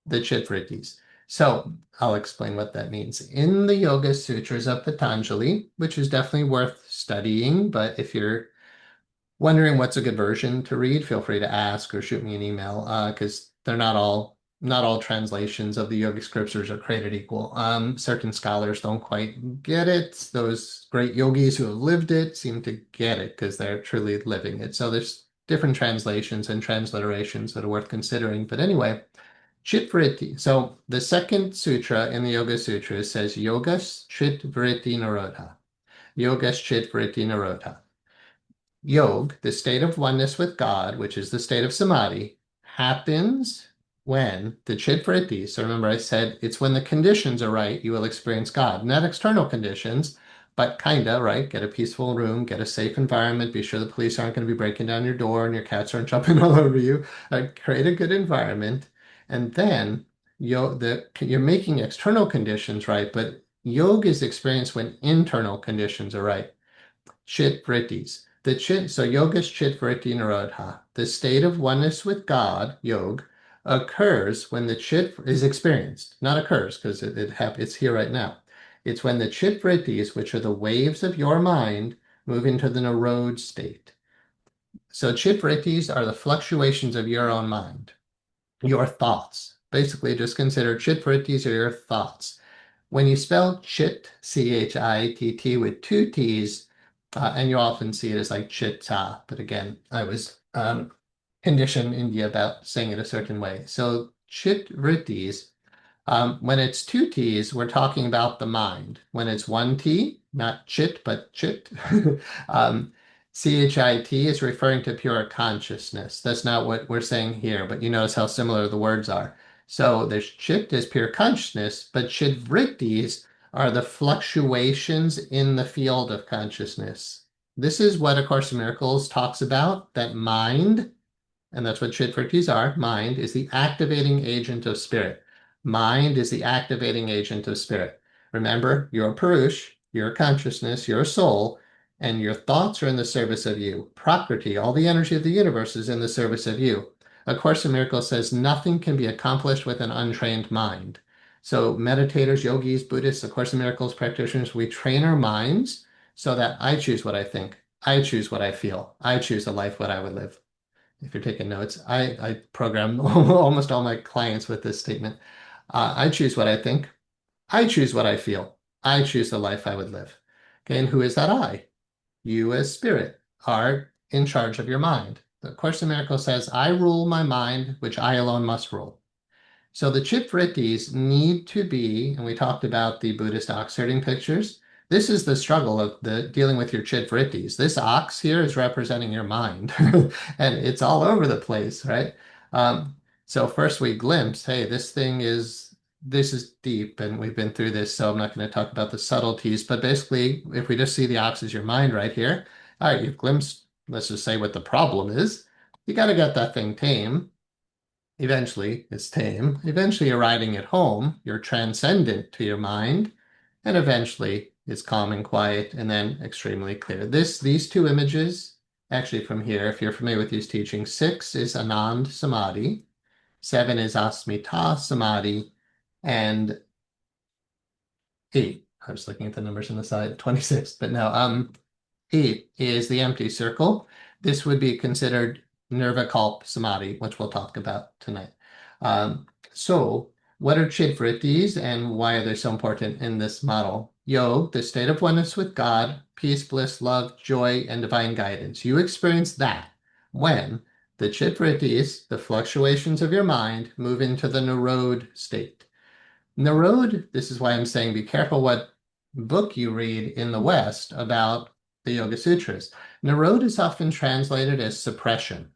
the chitvrittis. So I'll explain what that means. In the Yoga Sutras of Patanjali, which is definitely worth studying, but if you're wondering what's a good version to read, feel free to ask or shoot me an email, because they're not all translations of the yogic scriptures are created equal. Certain scholars don't quite get it. Those great yogis who have lived it seem to get it because they're truly living it. So there's different translations and transliterations that are worth considering. But anyway, Chitvritti. So the second sutra in the Yoga Sutras says Yogas Chitvritti Nirodha. Yogas Chitvritti Nirodha. Yog, the state of oneness with God, which is the state of samadhi, happens when the chitvritti, so remember I said it's when the conditions are right, you will experience God. Not external conditions, but kinda, right? Get a peaceful room, get a safe environment, be sure the police aren't going to be breaking down your door and your cats aren't jumping all over you. Create a good environment. And then you're making external conditions right, but yoga is experienced when internal conditions are right. Chit vrittis. So yoga is chit vritti nirodha. The state of oneness with God, yog, occurs when the chit is experienced, not occurs because it's here right now. It's when the chit vrittis, which are the waves of your mind, move into the nirod state. So chit vrittis are the fluctuations of your own mind, your thoughts. Basically, just consider chit vrittis are your thoughts. When you spell chit, Chitt, with two T's, and you often see it as like chitta, but again, I was conditioned in India about saying it a certain way. So chit vrittis, when it's two T's, we're talking about the mind. When it's one T, not chit, but chit, um, CHIT is referring to pure consciousness. That's not what we're saying here, but you notice how similar the words are. So there's chit is pure consciousness, but chit vrittis are the fluctuations in the field of consciousness. This is what A Course in Miracles talks about, that mind, and that's what Chitvritis are. Mind is the activating agent of spirit. Mind is the activating agent of spirit. Remember, you're Purush, your consciousness, your soul, and your thoughts are in the service of you. Prakriti, all the energy of the universe is in the service of you. A Course in Miracles says nothing can be accomplished with an untrained mind. So meditators, yogis, Buddhists, A Course in Miracles practitioners, we train our minds so that I choose what I think. I choose what I feel. I choose the life what I would live. If you're taking notes, I program almost all my clients with this statement. I choose what I think. I choose what I feel. I choose the life I would live. Okay, and who is that I? You as spirit are in charge of your mind. The Course in Miracles says, I rule my mind, which I alone must rule. So the chitvrittis need to be, and we talked about the Buddhist ox herding pictures. This is the struggle of the dealing with your chitvrittis. This ox here is representing your mind, and it's all over the place, right? So first we glimpse, hey, this is deep, and we've been through this, so I'm not going to talk about the subtleties. But basically, if we just see the ox as your mind right here, all right, you've glimpsed, let's just say what the problem is. You got to get that thing tame. Eventually, it's tame. Eventually, you're riding it home. You're transcendent to your mind. And eventually, it's calm and quiet and then extremely clear. These two images, actually from here, if you're familiar with these teachings, 6 is Anand Samadhi, 7 is Asmita Samadhi, and 8, I was looking at the numbers on the side, 26, but no, 8 is the empty circle. This would be considered Nirvikalp Samadhi, which we'll talk about tonight. So what are chitvrittis and why are they so important in this model? Yog, the state of oneness with God, peace, bliss, love, joy, and divine guidance. You experience that when the chitvrittis, the fluctuations of your mind, move into the nirod state. Nirod, this is why I'm saying be careful what book you read in the West about the Yoga Sutras. Nirod is often translated as suppression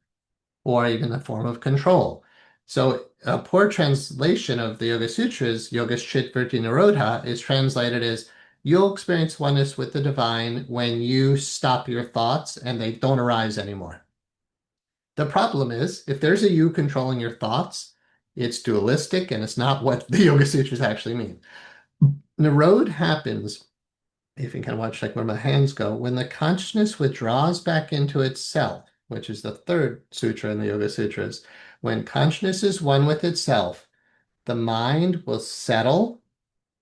or even a form of control. So a poor translation of the Yoga Sutras, Yoga Vritti Nirodha, is translated as you'll experience oneness with the divine when you stop your thoughts and they don't arise anymore. The problem is, if there's a you controlling your thoughts, it's dualistic and it's not what the Yoga Sutras actually mean. Narod happens, if you can watch like where my hands go, when the consciousness withdraws back into itself, which is the third sutra in the Yoga Sutras. When consciousness is one with itself, the mind will settle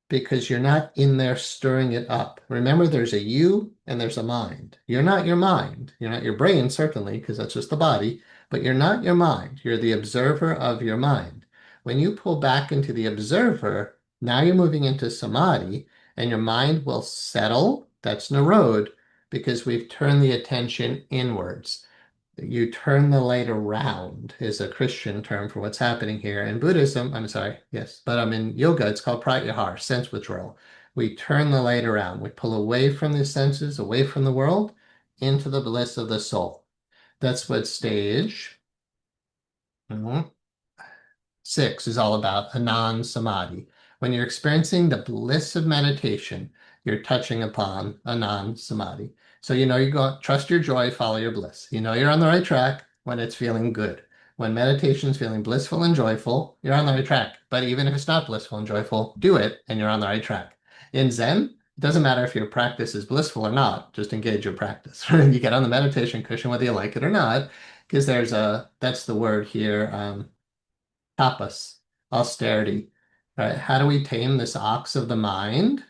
because you're not in there stirring it up. Remember, there's a you and there's a mind. You're not your mind. You're not your brain, certainly, because that's just the body, but you're not your mind. You're the observer of your mind. When you pull back into the observer, now you're moving into samadhi, and your mind will settle. That's narod, because we've turned the attention inwards. You turn the light around is a Christian term for what's happening here. In Buddhism, I'm sorry, yes, but in yoga, it's called pratyahara, sense withdrawal. We turn the light around. We pull away from the senses, away from the world, into the bliss of the soul. That's what stage 6 is all about, a non-samadhi. When you're experiencing the bliss of meditation, you're touching upon a non-samadhi. So you know you go, trust your joy, follow your bliss. You know you're on the right track when it's feeling good. When meditation is feeling blissful and joyful, you're on the right track. But even if it's not blissful and joyful, do it and you're on the right track. In Zen, it doesn't matter if your practice is blissful or not, just engage your practice. You get on the meditation cushion whether you like it or not, because that's the word here, tapas, austerity, right? How do we tame this ox of the mind?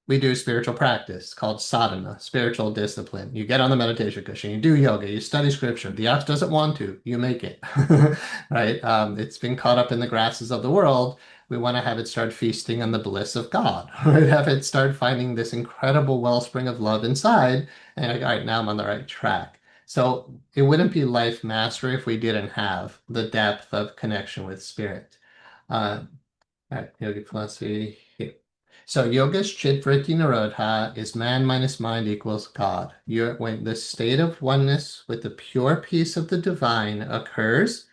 We do spiritual practice called sadhana, spiritual discipline. You get on the meditation cushion, you do yoga, you study scripture. The ox doesn't want to, you make it, right? It's been caught up in the grasses of the world. We want to have it start feasting on the bliss of God, right? Have it start finding this incredible wellspring of love inside. And like, all right, now I'm on the right track. So it wouldn't be life mastery if we didn't have the depth of connection with spirit. Uh, all right, yogic philosophy here. So yoga's chitvritti nirodha is man minus mind equals God. When the state of oneness with the pure peace of the divine occurs,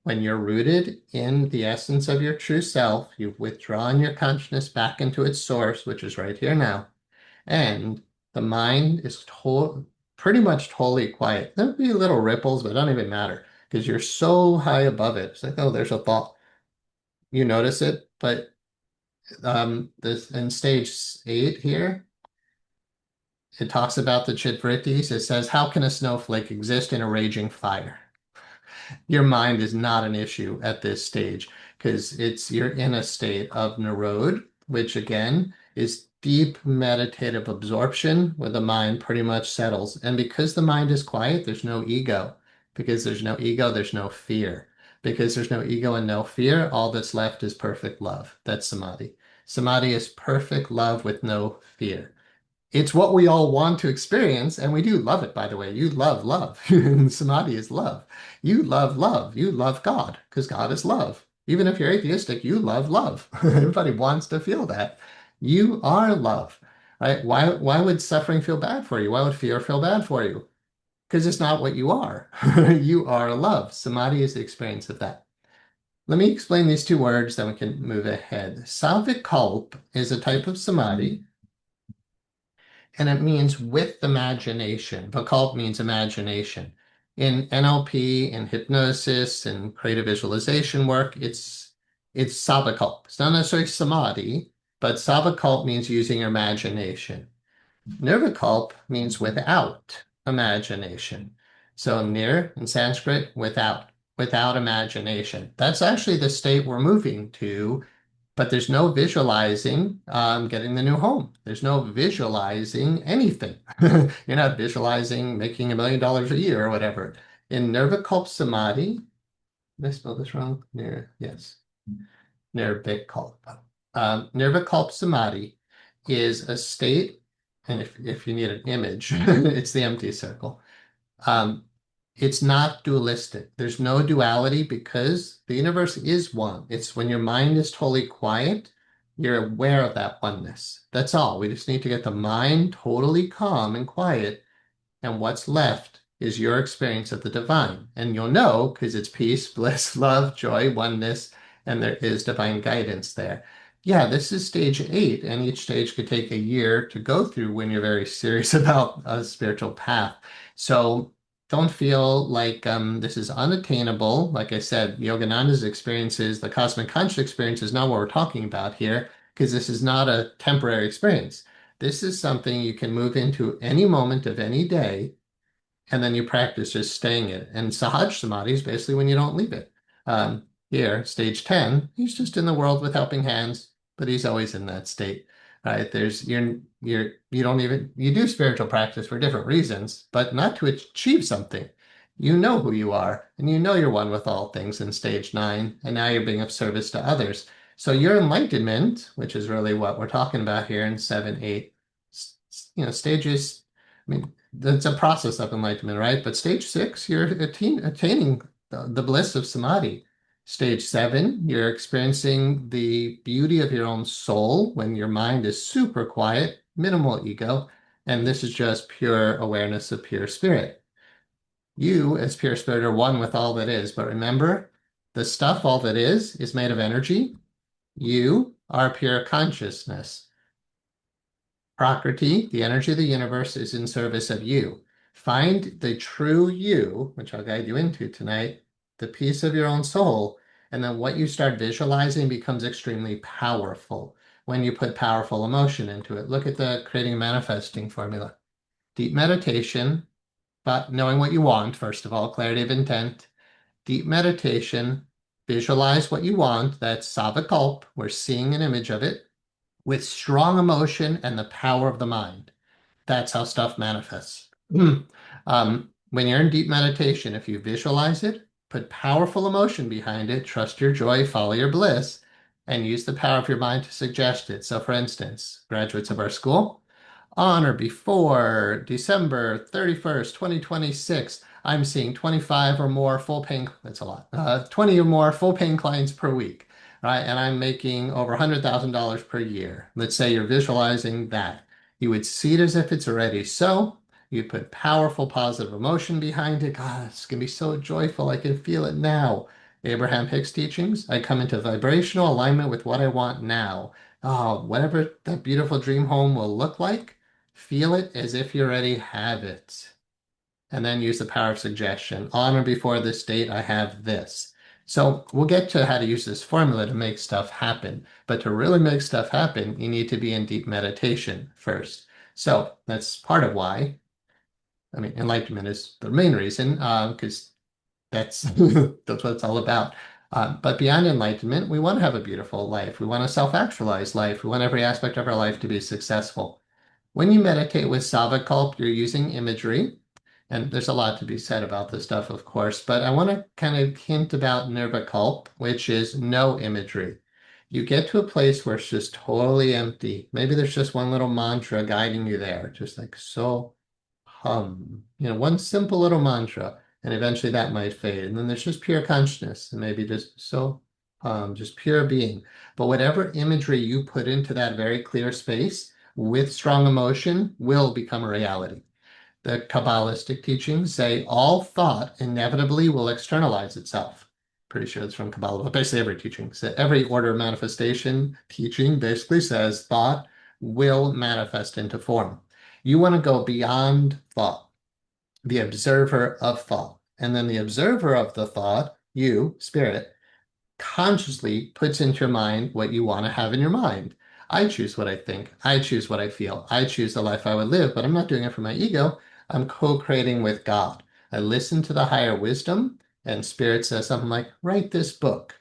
when you're rooted in the essence of your true self, you've withdrawn your consciousness back into its source, which is right here now, and the mind is pretty much totally quiet. There'll be little ripples, but it don't even matter because you're so high above it. It's like, oh, there's a thought. You notice it, but this in stage 8 here, it talks about the chitvrittis. It says, how can a snowflake exist in a raging fire? Your mind is not an issue at this stage because you're in a state of narod, which again is deep meditative absorption where the mind pretty much settles. And because the mind is quiet, there's no ego. Because there's no ego, there's no fear. Because there's no ego and no fear, all that's left is perfect love. That's samadhi. Samadhi is perfect love with no fear. It's what we all want to experience, and we do love it, by the way. You love love. Samadhi is love. You love love. You love God, because God is love. Even if you're atheistic, you love love. Everybody wants to feel that. You are love, right? Why would suffering feel bad for you? Why would fear feel bad for you? Because it's not what you are. You are love. Samadhi is the experience of that. Let me explain these two words, then we can move ahead. Savikalp is a type of samadhi, and it means with imagination. Vikalp means imagination. In NLP, in hypnosis, and creative visualization work, it's savikalp. It's not necessarily samadhi, but savikalp means using your imagination. Nirvikalp means without imagination. So nir in Sanskrit, without imagination. That's actually the state we're moving to, but there's no visualizing getting the new home. There's no visualizing anything. You're not visualizing making $1 million a year or whatever. In Nirvikalp Samadhi, did I spell this wrong? Yes. Nirvikalpa. Nirvikalp Samadhi is a state, and if you need an image, it's the empty circle. Um, it's not dualistic. There's no duality because the universe is one. It's when your mind is totally quiet, you're aware of that oneness. That's all. We just need to get the mind totally calm and quiet, and what's left is your experience of the divine. And you'll know because it's peace, bliss, love, joy, oneness, and there is divine guidance there. Yeah, this is stage 8, and each stage could take a year to go through when you're very serious about a spiritual path. So don't feel like this is unattainable. Like I said, Yogananda's experiences, the cosmic conscious experience is not what we're talking about here, because this is not a temporary experience. This is something you can move into any moment of any day, and then you practice just staying it. And Sahaj Samadhi is basically when you don't leave it. Here, stage 10, he's just in the world with helping hands, but he's always in that state, right? You don't even, you do spiritual practice for different reasons, but not to achieve something. You know who you are, and you know you're one with all things in stage 9, and now you're being of service to others. So your enlightenment, which is really what we're talking about here in 7, 8, stages, I mean, it's a process of enlightenment, right? But stage 6, you're attaining the bliss of samadhi. Stage 7, you're experiencing the beauty of your own soul when your mind is super quiet, minimal ego, and this is just pure awareness of pure spirit. You, as pure spirit, are one with all that is, but remember, the stuff, all that is made of energy. You are pure consciousness. Prakriti, the energy of the universe, is in service of you. Find the true you, which I'll guide you into tonight, the peace of your own soul, and then what you start visualizing becomes extremely powerful when you put powerful emotion into it. Look at the creating and manifesting formula. Deep meditation, but knowing what you want, first of all, clarity of intent. Deep meditation, visualize what you want. That's savakalp. We're seeing an image of it with strong emotion and the power of the mind. That's how stuff manifests. When you're in deep meditation, if you visualize it, put powerful emotion behind it, trust your joy, follow your bliss, and use the power of your mind to suggest it. So, for instance, graduates of our school, on or before December 31st, 2026, I'm seeing 25 or more full-paying, that's a lot, 20 or more full-paying clients per week, right? And I'm making over $100,000 per year. Let's say you're visualizing that. You would see it as if it's already so. You'd put powerful positive emotion behind it. God, it's going to be so joyful. I can feel it now. Abraham Hicks teachings, I come into vibrational alignment with what I want now. Oh, whatever that beautiful dream home will look like, feel it as if you already have it. And then use the power of suggestion. On or before this date, I have this. So we'll get to how to use this formula to make stuff happen. But to really make stuff happen, you need to be in deep meditation first. So that's part of why, I mean, enlightenment is the main reason, because that's that's what it's all about. But beyond enlightenment, we want to have a beautiful life. We want a self-actualized life. We want every aspect of our life to be successful. When you meditate with Savakalp, you're using imagery, and there's a lot to be said about this stuff, of course, but I want to kind of hint about Nirvikalp, which is no imagery. You get to a place where it's just totally empty. Maybe there's just one little mantra guiding you there, just like so hum, one simple little mantra, and eventually that might fade. And then there's just pure consciousness, and maybe just so just pure being. But whatever imagery you put into that very clear space, with strong emotion will become a reality. The Kabbalistic teachings say all thought inevitably will externalize itself. Pretty sure it's from Kabbalah, but basically every teaching. So every order of manifestation teaching basically says thought will manifest into form. You want to go beyond thought, the observer of thought. And then the observer of the thought, you, spirit, consciously puts into your mind what you want to have in your mind. I choose what I think. I choose what I feel. I choose the life I would live, but I'm not doing it for my ego. I'm co-creating with God. I listen to the higher wisdom, and Spirit says something like, write this book.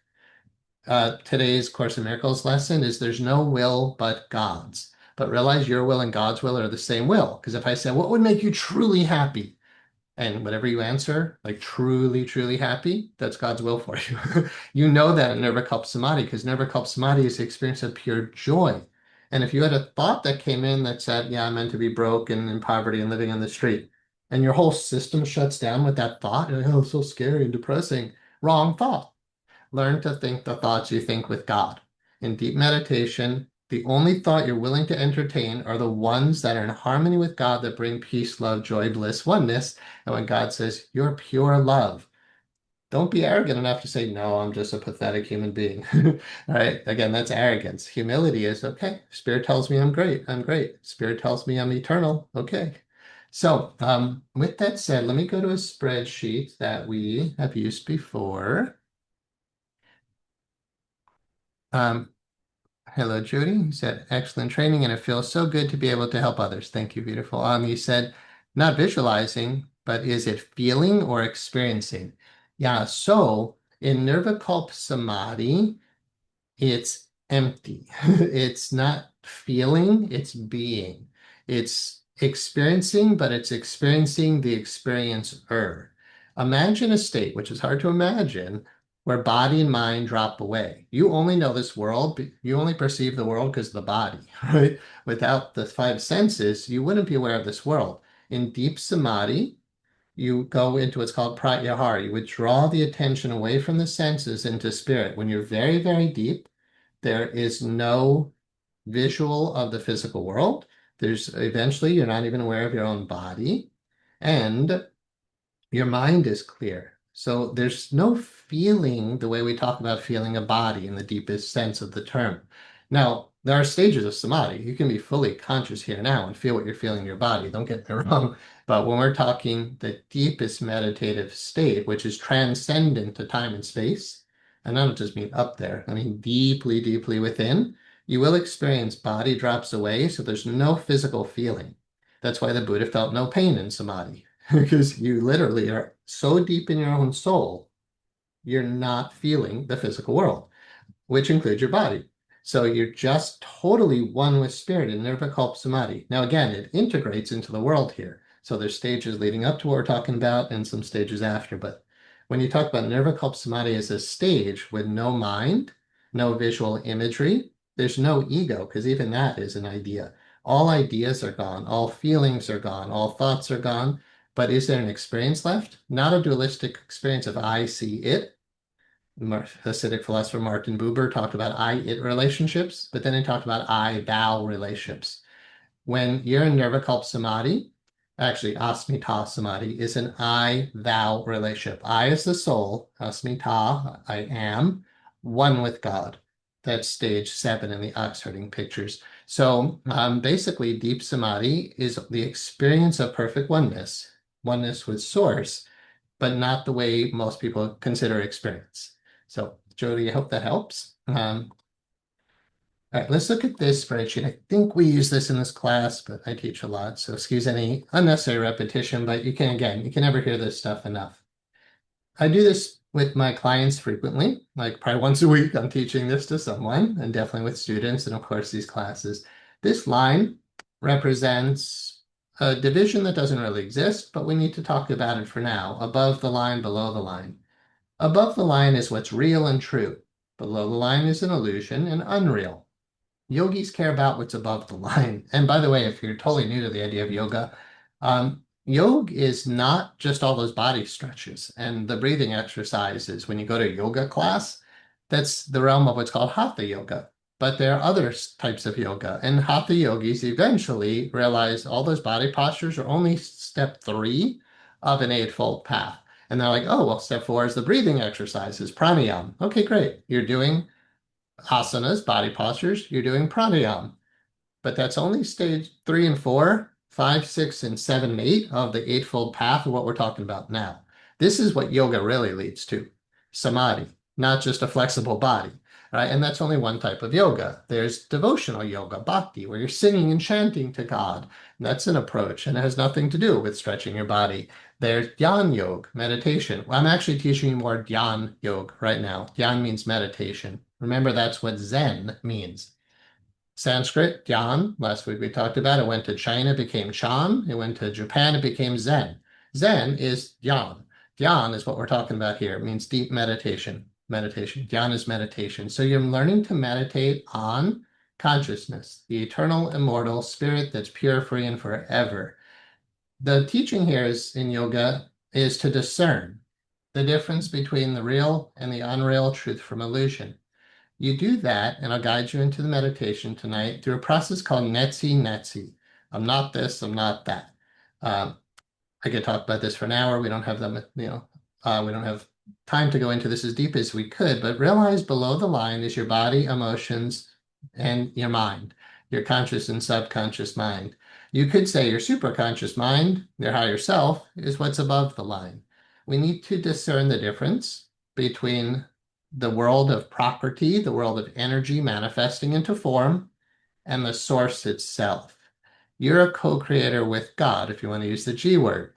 Today's Course in Miracles lesson is there's no will but God's. But realize your will and God's will are the same will. Because if I say, what would make you truly happy? And whatever you answer, like truly, truly happy, that's God's will for you. You know that in Nirvikalpa Samadhi, because Nirvikalpa Samadhi is the experience of pure joy. And if you had a thought that came in that said, yeah, I'm meant to be broke and in poverty and living on the street, and your whole system shuts down with that thought, you're like, oh, so scary and depressing. Wrong thought. Learn to think the thoughts you think with God. In deep meditation, The only thought you're willing to entertain are the ones that are in harmony with God, that bring peace, love, joy, bliss, oneness. And when God says, you're pure love, don't be arrogant enough to say, no, I'm just a pathetic human being. All right. Again, that's arrogance. Humility is, okay, Spirit tells me I'm great. I'm great. Spirit tells me I'm eternal. Okay. So with that said, let me go to a spreadsheet that we have used before. Um, Hello, Judy. You said, excellent training, and it feels so good to be able to help others. Thank you, beautiful. You said, not visualizing, but is it feeling or experiencing? Yeah, so in Nirvikalpa Samadhi, it's empty. It's not feeling, it's being. It's experiencing, but it's experiencing the experiencer. Imagine a state, which is hard to imagine, where body and mind drop away. You only know this world, you only perceive the world because of the body, right? Without the five senses, you wouldn't be aware of this world. In deep samadhi, you go into what's called pratyahara. You withdraw the attention away from the senses into spirit. When you're very, very deep, there is no visual of the physical world. There's eventually, you're not even aware of your own body. And your mind is clear. So there's no feeling the way we talk about feeling a body in the deepest sense of the term. Now, there are stages of samadhi. You can be fully conscious here now and feel what you're feeling in your body. Don't get me wrong. But when we're talking the deepest meditative state, which is transcendent to time and space, and I don't just mean up there, I mean deeply, deeply within, you will experience body drops away, so there's no physical feeling. That's why the Buddha felt no pain in samadhi. Because you literally are so deep in your own soul, you're not feeling the physical world, which includes your body. So you're just totally one with spirit in Nirvikalpa Samadhi. Now, again, it integrates into the world here. So there's stages leading up to what we're talking about and some stages after. But when you talk about Nirvikalpa Samadhi as a stage with no mind, no visual imagery, there's no ego, because even that is an idea. All ideas are gone, all feelings are gone, all thoughts are gone. But is there an experience left? Not a dualistic experience of I see it. Hasidic philosopher Martin Buber talked about I-it relationships, but then he talked about I-thou relationships. When you're in Nirvikalpa Samadhi, actually Asmita Samadhi is an I-thou relationship. I is the soul, Asmita, I am, one with God. That's stage 7 in the ox herding pictures. So basically, deep samadhi is the experience of perfect oneness, oneness with source, but not the way most people consider experience. So, Jody, I hope that helps. All right, let's look at this spreadsheet. I think we use this in this class, but I teach a lot, so excuse any unnecessary repetition, but you can never hear this stuff enough. I do this with my clients frequently, like probably once a week, I'm teaching this to someone, and definitely with students, and of course, these classes. This line represents a division that doesn't really exist, but we need to talk about it for now. Above the line, below the line. Above the line is what's real and true. Below the line is an illusion and unreal. Yogis care about what's above the line. And by the way, if you're totally new to the idea of yoga, yoga is not just all those body stretches and the breathing exercises. When you go to a yoga class, that's the realm of what's called hatha yoga. But there are other types of yoga, and hatha yogis eventually realize all those body postures are only step 3 of an eightfold path. And they're like, oh, well, step 4 is the breathing exercises, pranayama. Okay, great. You're doing asanas, body postures, you're doing pranayama. But that's only stage 3 and 4, 5, 6, and 7, and 8 of the Eightfold Path of what we're talking about now. This is what yoga really leads to, samadhi, not just a flexible body. Right? And that's only one type of yoga. There's devotional yoga, bhakti, where you're singing and chanting to God. And that's an approach, and it has nothing to do with stretching your body. There's dhyan yoga, meditation. Well, I'm actually teaching you more dhyan yoga right now. Dhyan means meditation. Remember, that's what Zen means. Sanskrit, dhyan, last week we talked about it, went to China, became Chan. It went to Japan, it became Zen. Zen is dhyan. Dhyan is what we're talking about here. It means deep meditation. Meditation. Dhyan is meditation. So you're learning to meditate on consciousness, the eternal, immortal spirit that's pure, free, and forever. The teaching here is in yoga is to discern the difference between the real and the unreal, truth from illusion. You do that, and I'll guide you into the meditation tonight through a process called netsi netsi. I'm not this, I'm not that. Um, I could talk about this for an hour. We don't have them, we don't have time to go into this as deep as we could, but realize below the line is your body, emotions, and your mind, your conscious and subconscious mind. You could say your superconscious mind, your higher self, is what's above the line. We need to discern the difference between the world of property, the world of energy manifesting into form, and the source itself. You're a co-creator with God, if you want to use the G word.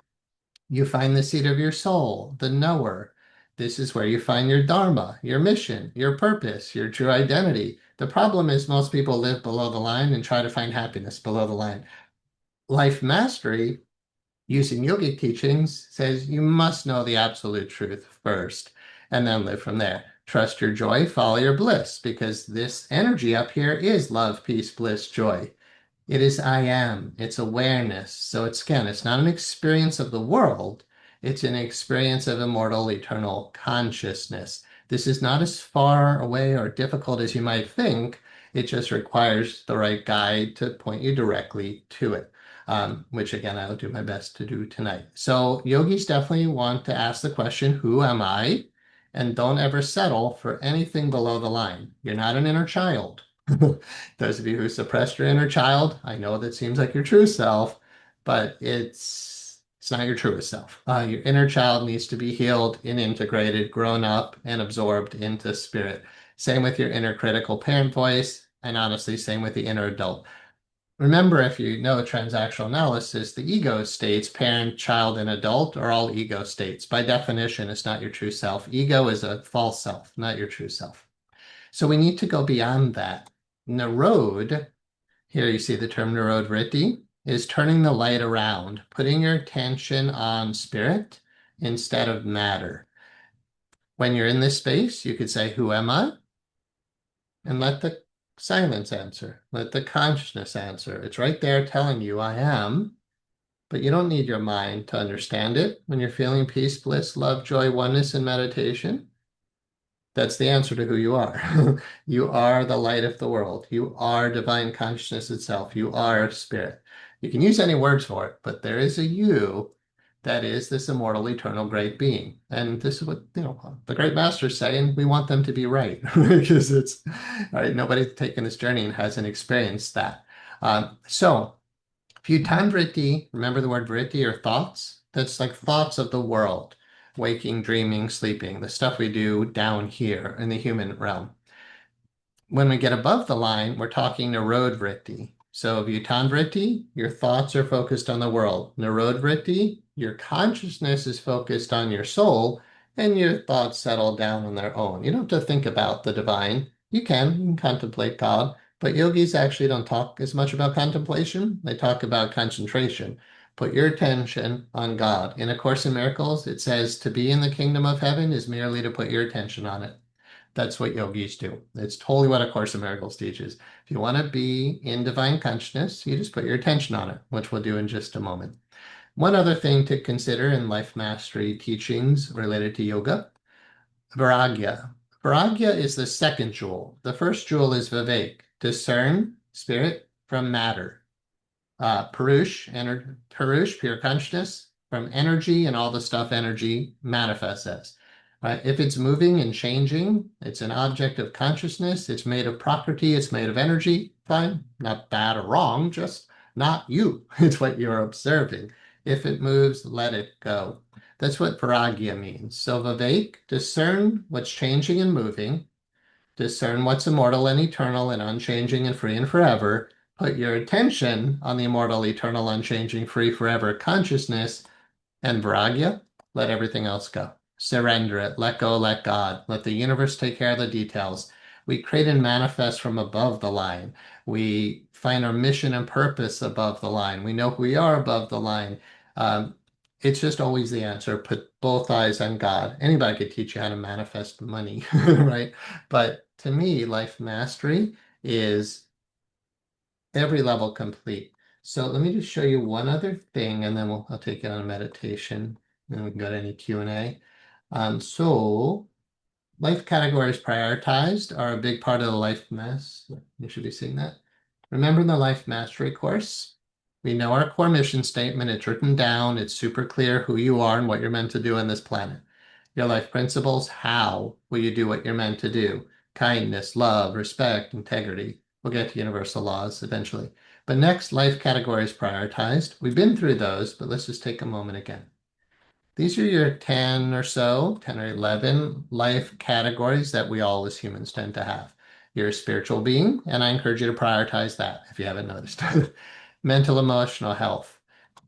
You find the seat of your soul, the knower. This is where you find your dharma, your mission, your purpose, your true identity. The problem is most people live below the line and try to find happiness below the line. Life mastery, using yogic teachings, says you must know the absolute truth first and then live from there. Trust your joy, follow your bliss, because this energy up here is love, peace, bliss, joy. It is I am. It's awareness. So it's not an experience of the world. It's an experience of immortal, eternal consciousness. This is not as far away or difficult as you might think. It just requires the right guide to point you directly to it, which again, I'll do my best to do tonight. So yogis definitely want to ask the question, who am I? And don't ever settle for anything below the line. You're not an inner child. Those of you who suppressed your inner child, I know that seems like your true self, but it's not your truest self. Your inner child needs to be healed and integrated, grown up, and absorbed into spirit. Same with your inner critical parent voice, and honestly, same with the inner adult. Remember, if you know transactional analysis, the ego states, parent, child, and adult, are all ego states. By definition, it's not your true self. Ego is a false self, not your true self. So we need to go beyond that. Narod, here you see the term narod vritti, is turning the light around, putting your attention on spirit instead of matter. When you're in this space, you could say, who am I? And let the silence answer. Let the consciousness answer. It's right there telling you I am, but you don't need your mind to understand it. When you're feeling peace, bliss, love, joy, oneness, and meditation, that's the answer to who you are. You are the light of the world. You are divine consciousness itself. You are spirit. You can use any words for it, but there is a you that is this immortal, eternal, great being. And this is what, the great masters say, and we want them to be right because it's right. Nobody's taken this journey and hasn't experienced that. So Bhutan vritti, remember the word vritti or thoughts? That's like thoughts of the world, waking, dreaming, sleeping, the stuff we do down here in the human realm. When we get above the line, we're talking Narod vritti. So Bhutan vritti, your thoughts are focused on the world. Narod vritti, your consciousness is focused on your soul, and your thoughts settle down on their own. You don't have to think about the divine. You can contemplate God, but yogis actually don't talk as much about contemplation. They talk about concentration. Put your attention on God. In A Course in Miracles, it says to be in the kingdom of heaven is merely to put your attention on it. That's what yogis do. It's totally what A Course in Miracles teaches. If you want to be in divine consciousness, you just put your attention on it, which we'll do in just a moment. One other thing to consider in life mastery teachings related to yoga, vairagya. Vairagya is the second jewel. The first jewel is vivek, discern spirit from matter. Purush, pure consciousness, from energy and all the stuff energy manifests as. Right? If it's moving and changing, it's an object of consciousness. It's made of property. It's made of energy. Fine, not bad or wrong, just not you. It's what you're observing. If it moves, let it go. That's what vairagya means. So vivek, discern what's changing and moving. Discern what's immortal and eternal and unchanging and free and forever. Put your attention on the immortal, eternal, unchanging, free, forever consciousness, and vairagya, let everything else go. Surrender it. Let go, let God. Let the universe take care of the details. We create and manifest from above the line. We find our mission and purpose above the line. We know who we are above the line. It's just always the answer. Put both eyes on God. Anybody could teach you how to manifest money, right? But to me, life mastery is every level complete. So let me just show you one other thing, and then I'll take it on a meditation, and we can go to any Q&A. So life categories prioritized are a big part of the life mess. You should be seeing that. Remember the life mastery course? We know our core mission statement. It's written down. It's super clear who you are and what you're meant to do on this planet. Your life principles, how will you do what you're meant to do? Kindness, love, respect, integrity. We'll get to universal laws eventually. But next, life categories prioritized. We've been through those, but let's just take a moment again. These are your 10 or so, 10 or 11 life categories that we all as humans tend to have. You're a spiritual being, and I encourage you to prioritize that if you haven't noticed. Mental, emotional health,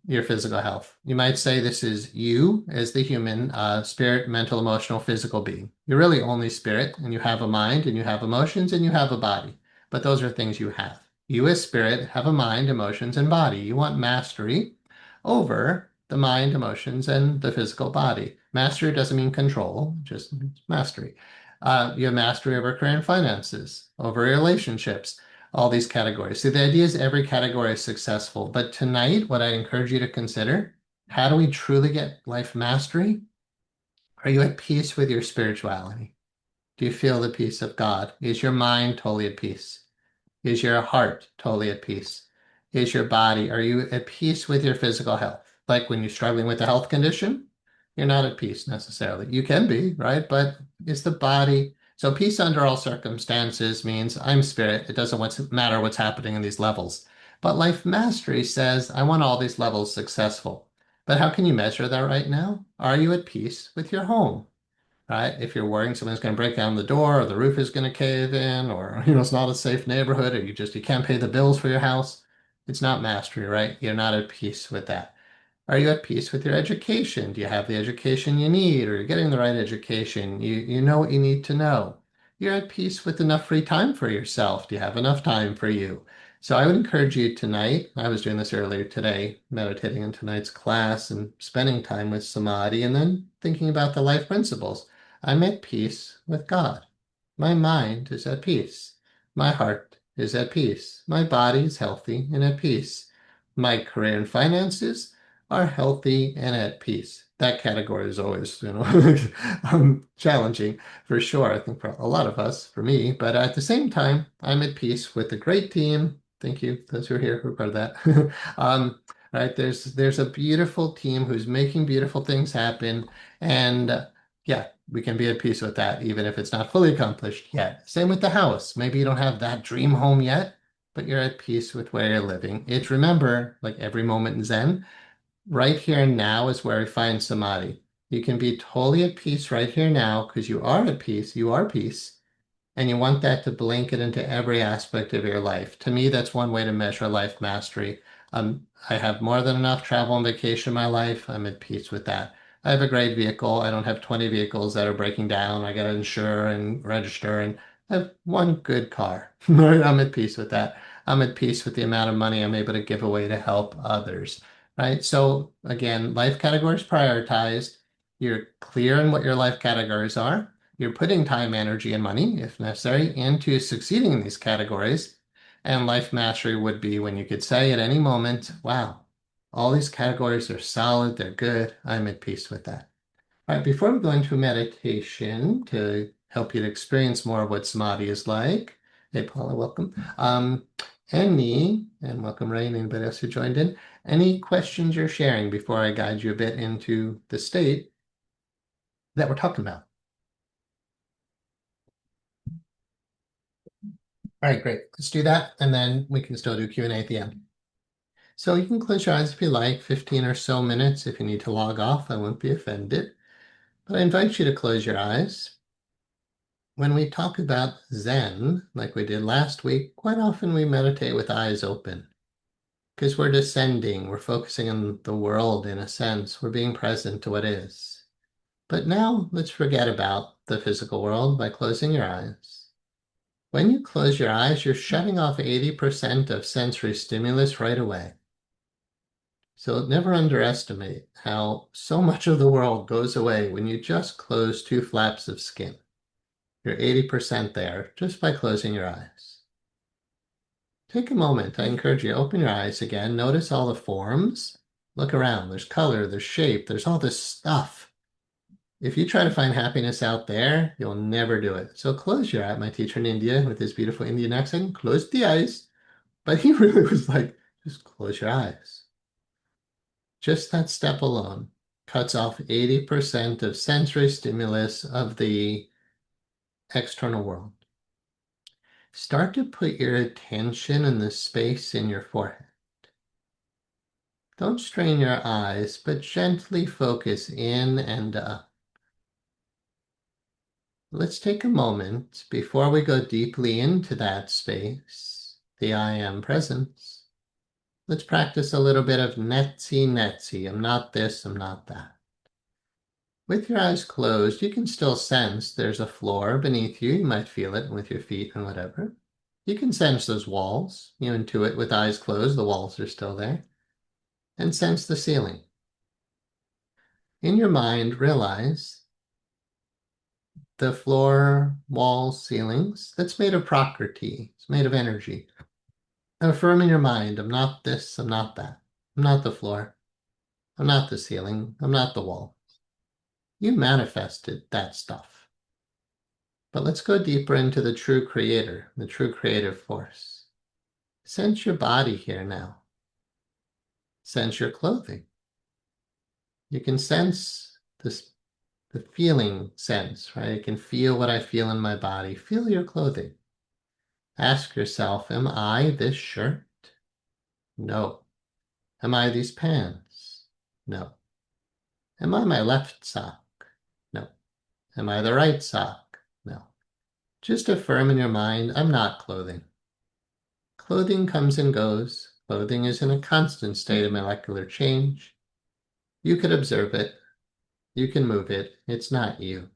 your physical health. You might say this is you as the human, spirit, mental, emotional, physical being. You're really only spirit, and you have a mind, and you have emotions, and you have a body. But those are things you have. You as spirit have a mind, emotions, and body. You want mastery over the mind, emotions, and the physical body. Mastery doesn't mean control, just mastery. You have mastery over career and finances, over relationships, all these categories. So the idea is every category is successful. But tonight, what I encourage you to consider, how do we truly get life mastery? Are you at peace with your spirituality? Do you feel the peace of God? Is your mind totally at peace? Is your heart totally at peace? Is your body, are you at peace with your physical health? Like when you're struggling with a health condition, you're not at peace necessarily. You can be, right? But is the body, so peace under all circumstances means I'm spirit. It doesn't matter what's happening in these levels. But life mastery says, I want all these levels successful. But how can you measure that right now? Are you at peace with your home? Right? If you're worrying someone's going to break down the door or the roof is going to cave in or, it's not a safe neighborhood or you can't pay the bills for your house, it's not mastery, right? You're not at peace with that. Are you at peace with your education? Do you have the education you need or you're getting the right education? You know what you need to know. You're at peace with enough free time for yourself. Do you have enough time for you? So I would encourage you tonight, I was doing this earlier today, meditating in tonight's class and spending time with Samadhi and then thinking about the life principles. I'm at peace with God. My mind is at peace. My heart is at peace. My body is healthy and at peace. My career and finances are healthy and at peace. That category is always, challenging for sure. I think for a lot of us, for me, but at the same time, I'm at peace with a great team. Thank you, those who are here who are part of that. Right, there's a beautiful team who's making beautiful things happen, and yeah, we can be at peace with that, even if it's not fully accomplished yet. Same with the house. Maybe you don't have that dream home yet, but you're at peace with where you're living. It's remember, like every moment in Zen, right here and now is where we find Samadhi. You can be totally at peace right here now because you are at peace. You are peace. And you want that to blanket into every aspect of your life. To me, that's one way to measure life mastery. I have more than enough travel and vacation in my life. I'm at peace with that. I have a great vehicle. I don't have 20 vehicles that are breaking down. I got to insure and register, and I have one good car. Right? I'm at peace with that. I'm at peace with the amount of money I'm able to give away to help others. Right? So again, life categories prioritized. You're clear on what your life categories are. You're putting time, energy, and money, if necessary, into succeeding in these categories. And life mastery would be when you could say at any moment, wow, all these categories are solid, they're good, I'm at peace with that. All right, before we go into meditation to help you to experience more of what Samadhi is like, hey, Paula, welcome. And welcome, Ray, and anybody else who joined in, any questions you're sharing before I guide you a bit into the state that we're talking about? All right, great. Let's do that, and then we can still do Q&A at the end. So you can close your eyes if you like, 15 or so minutes. If you need to log off, I won't be offended. But I invite you to close your eyes. When we talk about Zen, like we did last week, quite often we meditate with eyes open because we're descending, we're focusing on the world in a sense, we're being present to what is. But now let's forget about the physical world by closing your eyes. When you close your eyes, you're shutting off 80% of sensory stimulus right away. So never underestimate how so much of the world goes away when you just close two flaps of skin. You're 80% there just by closing your eyes. Take a moment. I encourage you to open your eyes again. Notice all the forms. Look around. There's color, there's shape, there's all this stuff. If you try to find happiness out there, you'll never do it. So close your eye. My teacher in India with his beautiful Indian accent closed the eyes, but he really was like, just close your eyes. Just that step alone cuts off 80% of sensory stimulus of the external world. Start to put your attention in the space in your forehead. Don't strain your eyes, but gently focus in and up. Let's take a moment before we go deeply into that space, the I am presence. Let's practice a little bit of netsy. I'm not this, I'm not that. With your eyes closed, you can still sense there's a floor beneath you. You might feel it with your feet and whatever. You can sense those walls. You intuit with eyes closed, the walls are still there. And sense the ceiling. In your mind, realize the floor, walls, ceilings, that's made of prakriti. It's made of energy. Affirm in your mind, I'm not this, I'm not that. I'm not the floor. I'm not the ceiling. I'm not the wall. You manifested that stuff. But let's go deeper into the true creator, the true creative force. Sense your body here now. Sense your clothing. You can sense this, the feeling sense, right? You can feel what I feel in my body. Feel your clothing. Ask yourself, am I this shirt? No. Am I these pants? No. Am I my left sock? No. Am I the right sock? No. Just affirm in your mind, I'm not clothing. Clothing comes and goes. Clothing is in a constant state of molecular change. You could observe it. You can move it. It's not you.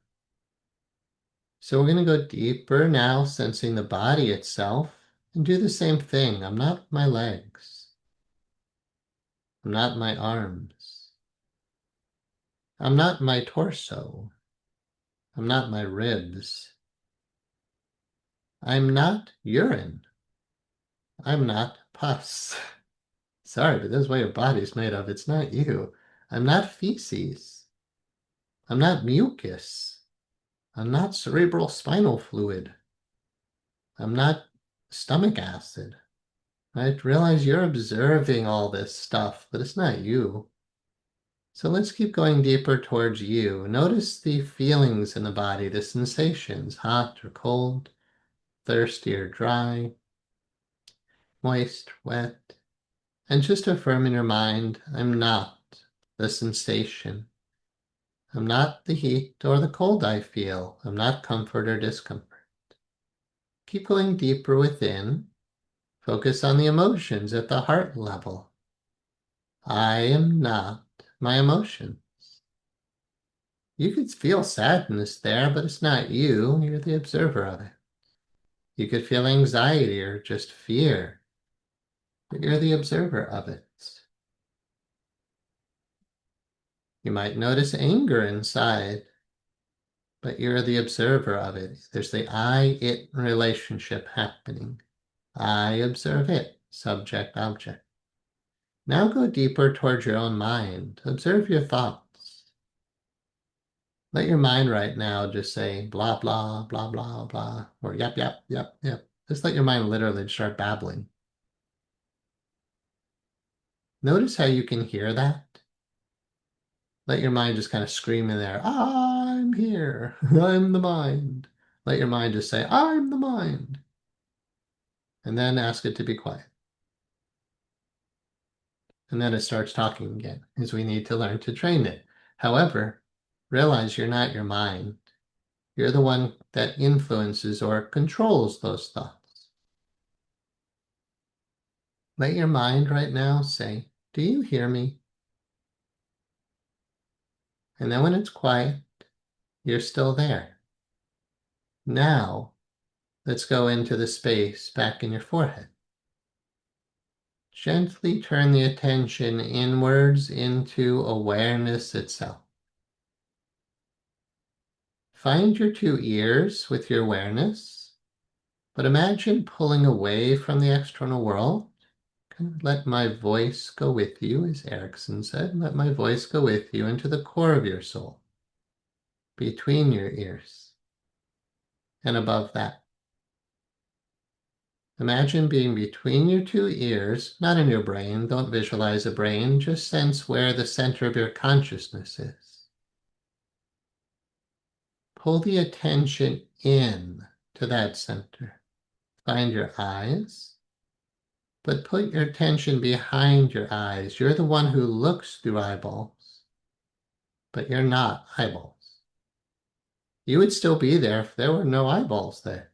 So we're going to go deeper now, sensing the body itself, and do the same thing. I'm not my legs. I'm not my arms. I'm not my torso. I'm not my ribs. I'm not urine. I'm not pus. Sorry, but this is what your body's made of. It's not you. I'm not feces. I'm not mucus. I'm not cerebral spinal fluid. I'm not stomach acid. Right? Realize you're observing all this stuff, but it's not you. So let's keep going deeper towards you. Notice the feelings in the body, the sensations, hot or cold, thirsty or dry, moist, wet. And just affirm in your mind, I'm not the sensation. I'm not the heat or the cold I feel. I'm not comfort or discomfort. Keep going deeper within. Focus on the emotions at the heart level. I am not my emotions. You could feel sadness there, but it's not you. You're the observer of it. You could feel anxiety or just fear, but you're the observer of it. You might notice anger inside, but you're the observer of it. There's the I-it relationship happening. I observe it, subject, object. Now go deeper towards your own mind. Observe your thoughts. Let your mind right now just say blah, blah, blah, blah, blah, or yep, yep, yep, yep. Just let your mind literally start babbling. Notice how you can hear that. Let your mind just kind of scream in there, I'm here, I'm the mind. Let your mind just say, I'm the mind. And then ask it to be quiet. And then it starts talking again, because we need to learn to train it. However, realize you're not your mind. You're the one that influences or controls those thoughts. Let your mind right now say, do you hear me? And then when it's quiet, you're still there. Now, let's go into the space back in your forehead. Gently turn the attention inwards into awareness itself. Find your two ears with your awareness, but imagine pulling away from the external world. Let my voice go with you, as Erickson said. Let my voice go with you into the core of your soul. between your ears, and above that. Imagine being between your two ears, not in your brain. Don't visualize a brain. Just sense where the center of your consciousness is. Pull the attention in to that center. Find your eyes, but put your attention behind your eyes. You're the one who looks through eyeballs, but you're not eyeballs. You would still be there if there were no eyeballs there.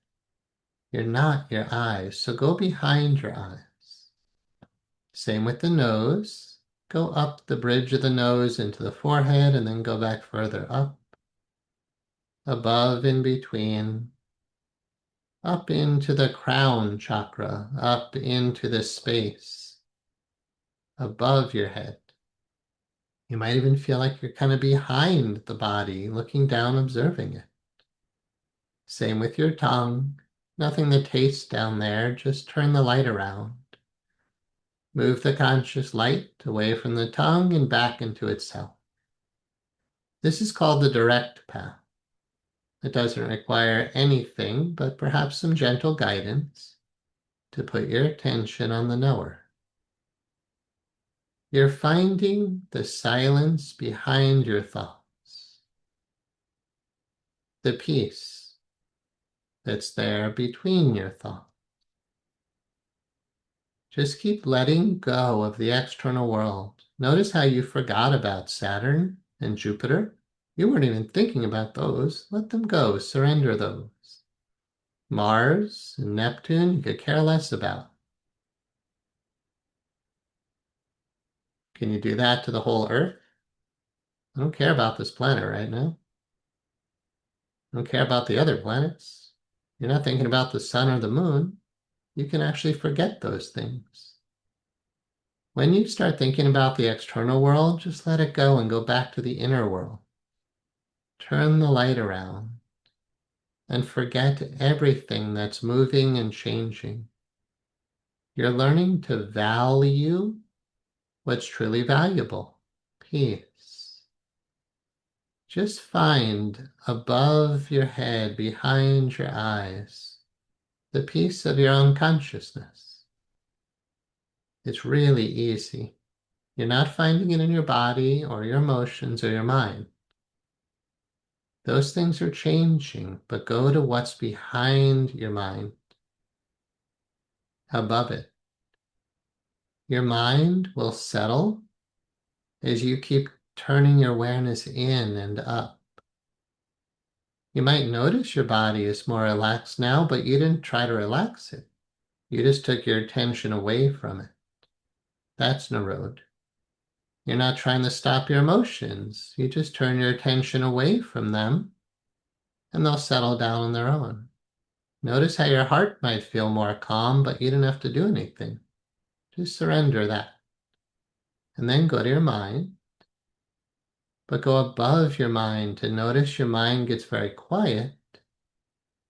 You're not your eyes, so go behind your eyes. Same with the nose. Go up the bridge of the nose into the forehead and then go back further up, above, in between, up into the crown chakra, up into the space above your head. You might even feel like you're kind of behind the body, looking down, observing it. Same with your tongue. Nothing to taste down there, just turn the light around. Move the conscious light away from the tongue and back into itself. This is called the direct path. It doesn't require anything but perhaps some gentle guidance to put your attention on the knower. You're finding the silence behind your thoughts, the peace that's there between your thoughts. Just keep letting go of the external world. Notice how you forgot about Saturn and Jupiter. You weren't even thinking about those. Let them go. Surrender those. Mars and Neptune, you could care less about. Can you do that to the whole Earth? I don't care about this planet right now. I don't care about the other planets. You're not thinking about the sun or the moon. You can actually forget those things. When you start thinking about the external world, just let it go and go back to the inner world. Turn the light around and forget everything that's moving and changing. You're learning to value what's truly valuable, peace. Just find above your head, behind your eyes, the peace of your own consciousness. It's really easy. You're not finding it in your body or your emotions or your mind. Those things are changing, but go to what's behind your mind, above it. Your mind will settle as you keep turning your awareness in and up. You might notice your body is more relaxed now, but you didn't try to relax it. You just took your attention away from it. That's Narod. You're not trying to stop your emotions. You just turn your attention away from them and they'll settle down on their own. Notice how your heart might feel more calm, but you didn't have to do anything. Just surrender that. And then go to your mind, but go above your mind to notice your mind gets very quiet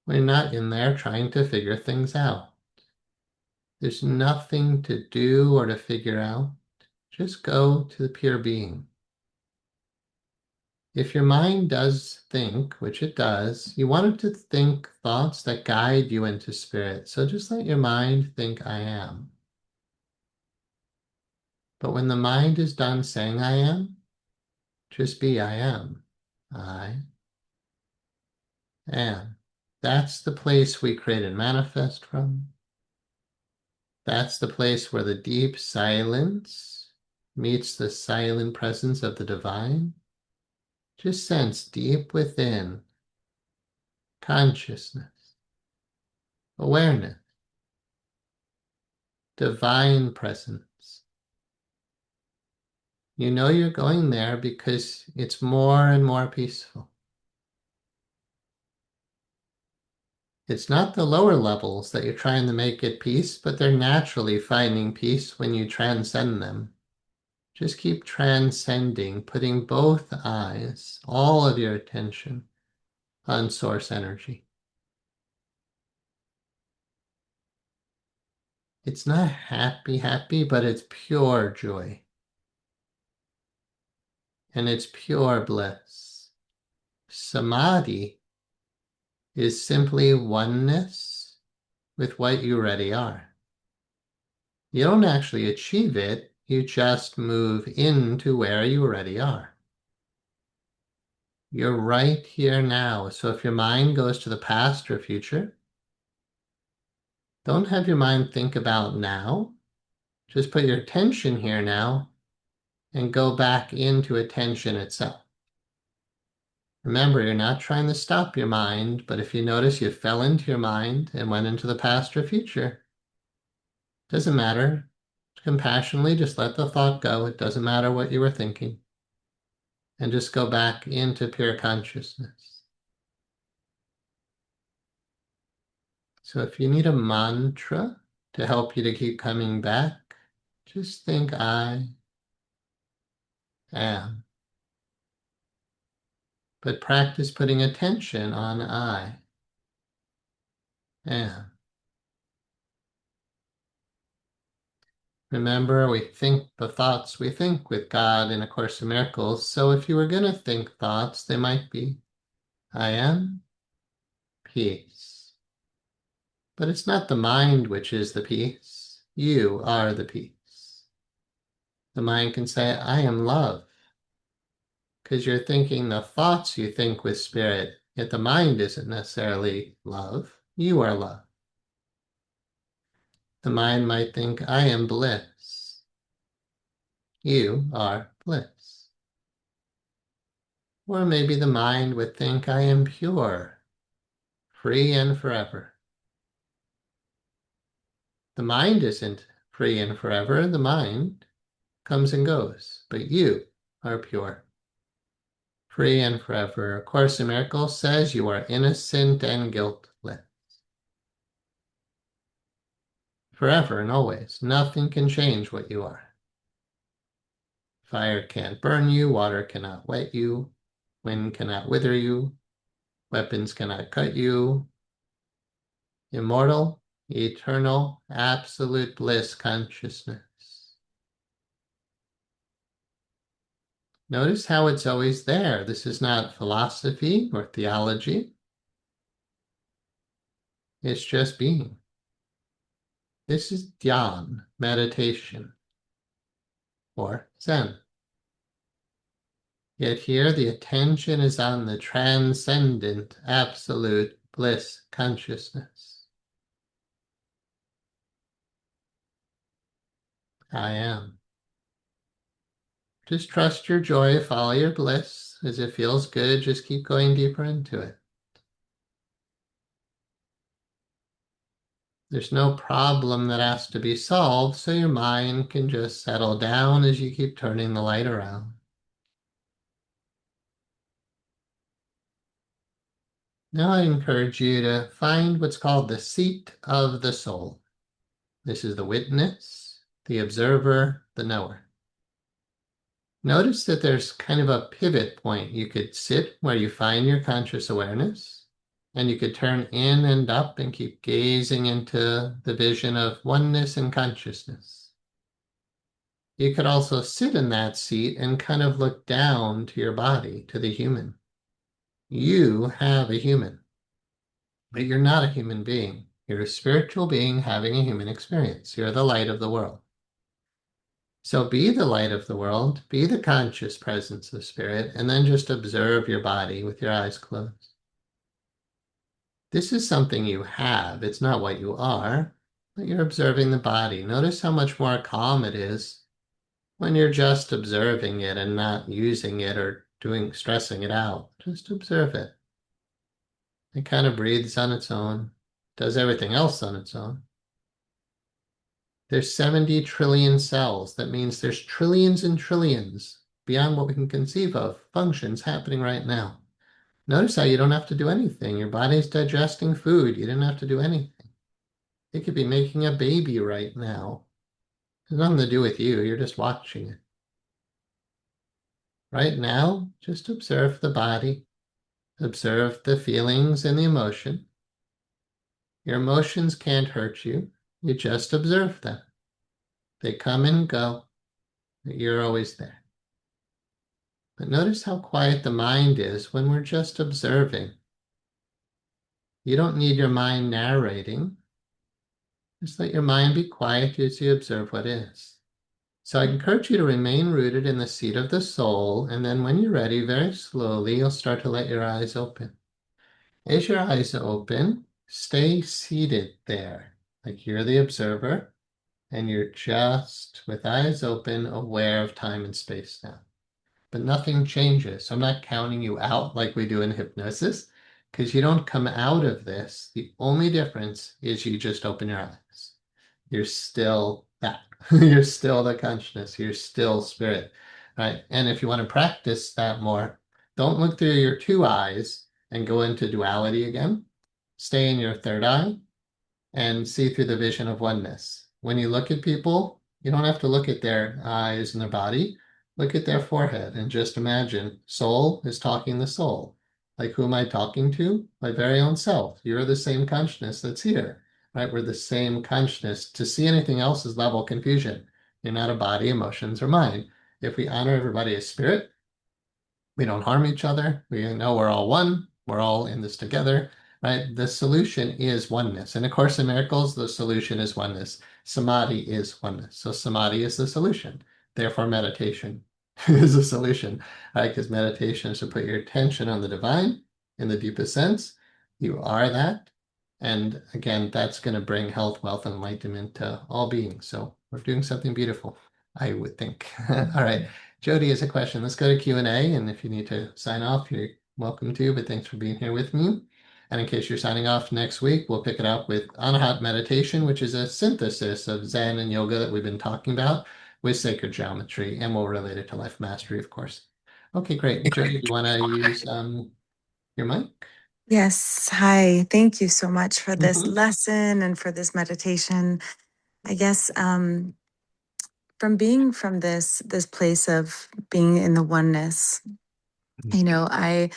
when you're not in there trying to figure things out. There's nothing to do or to figure out. Just go to the pure being. If your mind does think, which it does, you want it to think thoughts that guide you into spirit. So just let your mind think, I am. But when the mind is done saying, I am, just be, I am. I am. That's the place we create and manifest from. That's the place where the deep silence meets the silent presence of the divine. Just sense deep within consciousness, awareness, divine presence. You know you're going there because it's more and more peaceful. It's not the lower levels that you're trying to make it peace, but they're naturally finding peace when you transcend them. Just keep transcending, putting both eyes, all of your attention on source energy. It's not happy, but it's pure joy. And it's pure bliss. Samadhi is simply oneness with what you already are. You don't actually achieve it, you just move into where you already are. You're right here now. So if your mind goes to the past or future, don't have your mind think about now. Just put your attention here now and go back into attention itself. Remember, you're not trying to stop your mind, but if you notice you fell into your mind and went into the past or future, doesn't matter. Compassionately, just let the thought go. It doesn't matter what you were thinking. And just go back into pure consciousness. So if you need a mantra to help you to keep coming back, just think I am. But practice putting attention on I am. Remember, we think the thoughts we think with God in A Course in Miracles. So if you were going to think thoughts, they might be, I am peace. But it's not the mind which is the peace. You are the peace. The mind can say, I am love. Because you're thinking the thoughts you think with spirit, yet the mind isn't necessarily love. You are love. The mind might think, I am bliss. You are bliss. Or maybe the mind would think, I am pure, free and forever. The mind isn't free and forever. The mind comes and goes, but you are pure, free and forever. A Course in Miracles says you are innocent and guiltless. Forever and always. Nothing can change what you are. Fire can't burn you, water cannot wet you, wind cannot wither you, weapons cannot cut you. Immortal, eternal, absolute bliss consciousness. Notice how it's always there. This is not philosophy or theology. It's just being. This is dhyan, meditation, or Zen. Yet here the attention is on the transcendent, absolute bliss consciousness. I am. Just trust your joy, follow your bliss. As it feels good, just keep going deeper into it. There's no problem that has to be solved, so your mind can just settle down as you keep turning the light around. Now I encourage you to find what's called the seat of the soul. This is the witness, the observer, the knower. Notice that there's kind of a pivot point. You could sit where you find your conscious awareness, and you could turn in and up and keep gazing into the vision of oneness and consciousness. You could also sit in that seat and kind of look down to your body, to the human. You have a human, but you're not a human being. You're a spiritual being having a human experience. You're the light of the world. So be the light of the world, be the conscious presence of spirit, and then just observe your body with your eyes closed. This is something you have. It's not what you are, but you're observing the body. Notice how much more calm it is when you're just observing it and not using it or stressing it out. Just observe it. It kind of breathes on its own, does everything else on its own. There's 70 trillion cells. That means there's trillions and trillions beyond what we can conceive of functions happening right now. Notice how you don't have to do anything. Your body's digesting food. You didn't have to do anything. It could be making a baby right now. It has nothing to do with you. You're just watching it. Right now, just observe the body. Observe the feelings and the emotion. Your emotions can't hurt you. You just observe them. They come and go. You're always there. But notice how quiet the mind is when we're just observing. You don't need your mind narrating. Just let your mind be quiet as you observe what is. So I encourage you to remain rooted in the seat of the soul, and then when you're ready, very slowly, you'll start to let your eyes open. As your eyes open, stay seated there, like you're the observer, and you're just, with eyes open, aware of time and space now. But nothing changes. I'm not counting you out like we do in hypnosis, because you don't come out of this. The only difference is you just open your eyes. You're still that. You're still the consciousness. You're still spirit, right? And if you want to practice that more, don't look through your two eyes and go into duality again. Stay in your third eye and see through the vision of oneness. When you look at people, you don't have to look at their eyes and their body. Look at their forehead and just imagine soul is talking to soul. Like, who am I talking to? My very own self. You're the same consciousness that's here, right? We're the same consciousness. To see anything else is level confusion. You're not a body, emotions, or mind. If we honor everybody as spirit, we don't harm each other. We know we're all one. We're all in this together, right? The solution is oneness. In A Course in Miracles, the solution is oneness. Samadhi is oneness. So samadhi is the solution. Therefore, meditation is a solution, right? Because meditation is to put your attention on the divine in the deepest sense. You are that. And again, that's going to bring health, wealth, and enlightenment to all beings. So we're doing something beautiful, I would think. All right. Jody has a question. Let's go to Q&A, and if you need to sign off, you're welcome to, but thanks for being here with me. And in case you're signing off next week, we'll pick it up with Anahat meditation, which is a synthesis of Zen and yoga that we've been talking about with sacred geometry, and we'll relate it to life mastery, of course. Okay, great. Jody, do you want to use your mic? Yes. Hi. Thank you so much for this Mhm. lesson and for this meditation. I guess from being from this place of being in the oneness, I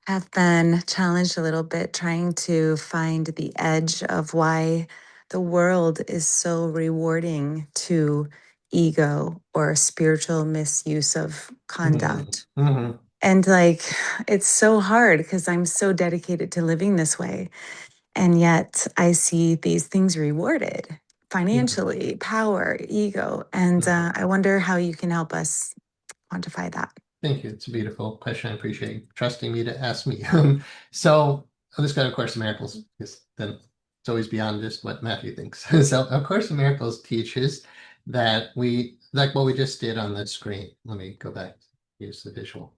have been challenged a little bit trying to find the edge of why the world is so rewarding to ego or spiritual misuse of conduct. Mhm. And it's so hard because I'm so dedicated to living this way. And yet I see these things rewarded financially, power, ego. And I wonder how you can help us quantify that. Thank you. It's a beautiful question. I appreciate you trusting me to ask me. So let's go to A Course in Miracles, because then it's always beyond just what Matthew thinks. So A Course in Miracles teaches that we, like what we just did on the screen. Let me go back, use the visual.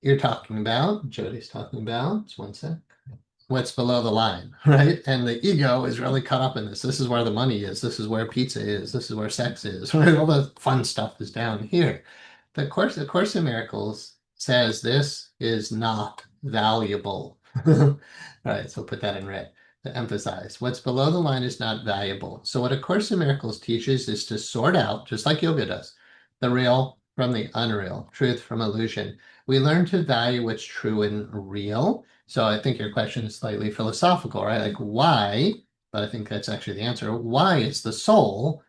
You're talking about, Jody's talking about, just one sec, what's below the line, right? And the ego is really caught up in this. This is where the money is. This is where pizza is. This is where sex is, right? All the fun stuff is down here. The Course in Miracles says this is not valuable. All right, so put that in red to emphasize. What's below the line is not valuable. So what A Course in Miracles teaches is to sort out, just like yoga does, the real from the unreal, truth from illusion. We learn to value what's true and real. So I think your question is slightly philosophical, right? Like why? But I think that's actually the answer. Why is the soul,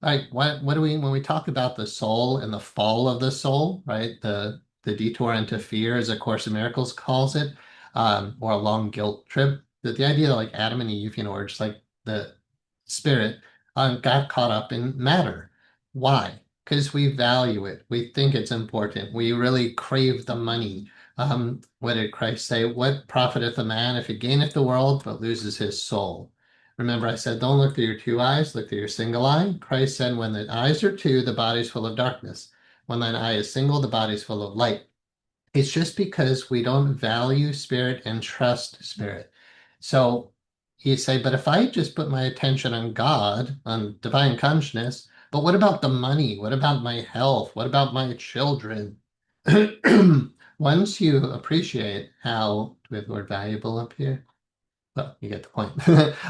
right? What do we, when we talk about the soul and the fall of the soul, right? The detour into fear, as A Course in Miracles calls it, or a long guilt trip. That the idea that like Adam and Eve, or just like the spirit, got caught up in matter. Why? Because we value it. We think it's important. We really crave the money. What did Christ say? What profiteth a man if he gaineth the world but loses his soul? Remember, I said, don't look through your two eyes, look through your single eye. Christ said, when the eyes are two, the body's full of darkness. When thine eye is single, the body's full of light. It's just because we don't value spirit and trust spirit. So you say, but if I just put my attention on God, on divine consciousness, but what about the money? What about my health? What about my children? Once you appreciate how, do we have the word valuable up here? Well, you get the point.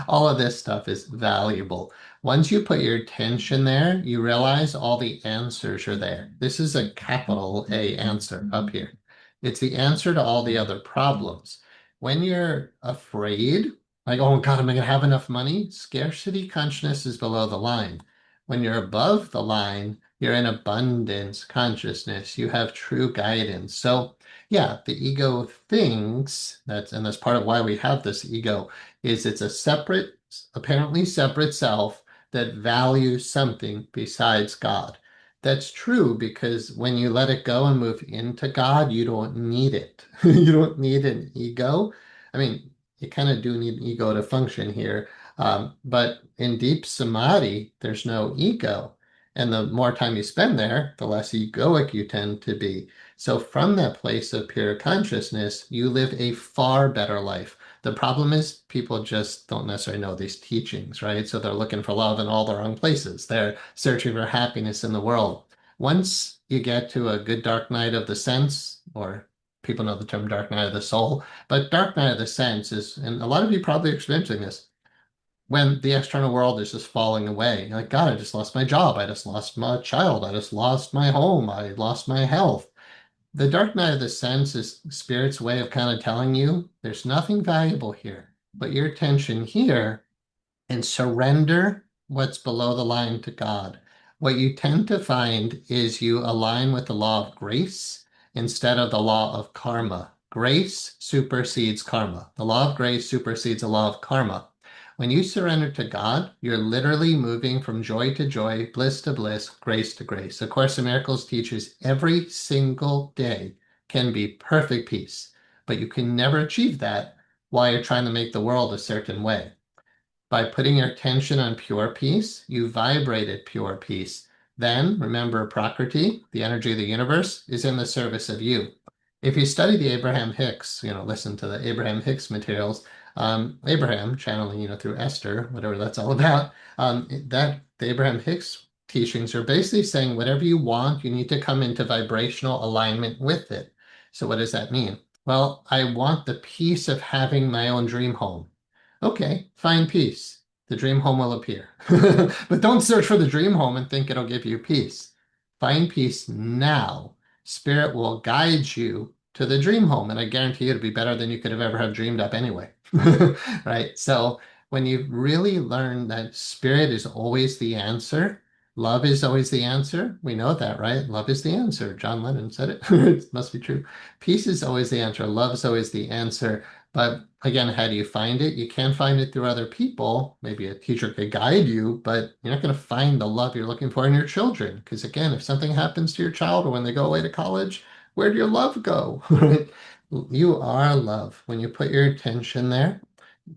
All of this stuff is valuable. Once you put your attention there, you realize all the answers are there. This is a capital A answer up here. It's the answer to all the other problems. When you're afraid, like, oh God, am I going to have enough money? Scarcity consciousness is below the line. When you're above the line, You're in abundance consciousness. You have true guidance. So yeah, the ego thinks that's part of why we have this ego, is it's a separate, apparently separate self that values something besides God. That's true because when you let it go and move into God, you don't need it. You don't need an ego. I mean, you kind of do need an ego to function here. But in deep samadhi, there's no ego. And the more time you spend there, the less egoic you tend to be. So from that place of pure consciousness, you live a far better life. The problem is people just don't necessarily know these teachings, right? So they're looking for love in all the wrong places. They're searching for happiness in the world. Once you get to a good dark night of the sense, or people know the term dark night of the soul, but dark night of the sense is, and a lot of you probably are experiencing this, when the external world is just falling away. You're like, God, I just lost my job. I just lost my child. I just lost my home. I lost my health. The dark night of the sense is spirit's way of kind of telling you there's nothing valuable here. Put your attention here and surrender what's below the line to God. What you tend to find is you align with the law of grace instead of the law of karma. Grace supersedes karma. The law of grace supersedes the law of karma. When you surrender to God, you're literally moving from joy to joy, bliss to bliss, grace to grace. A Course in Miracles teaches every single day can be perfect peace, but you can never achieve that while you're trying to make the world a certain way. By putting your attention on pure peace, you vibrated pure peace. Then remember, Prakriti, the energy of the universe, is in the service of you. If you study the Abraham Hicks, listen to the Abraham Hicks materials, Abraham channeling, through Esther, whatever that's all about, the Abraham Hicks teachings are basically saying whatever you want, you need to come into vibrational alignment with it. So what does that mean? Well, I want the peace of having my own dream home. Okay, find peace. The dream home will appear. But don't search for the dream home and think it'll give you peace. Find peace now. Spirit will guide you to the dream home, and I guarantee you it'll be better than you could have ever have dreamed up anyway. Right? So when you really learn that spirit is always the answer, love is always the answer. We know that, right? Love is the answer. John Lennon said it. It must be true. Peace is always the answer. Love is always the answer. But again, how do you find it? You can find it through other people. Maybe a teacher could guide you, but you're not going to find the love you're looking for in your children. Because again, if something happens to your child or when they go away to college, where do your love go? You are love. When you put your attention there,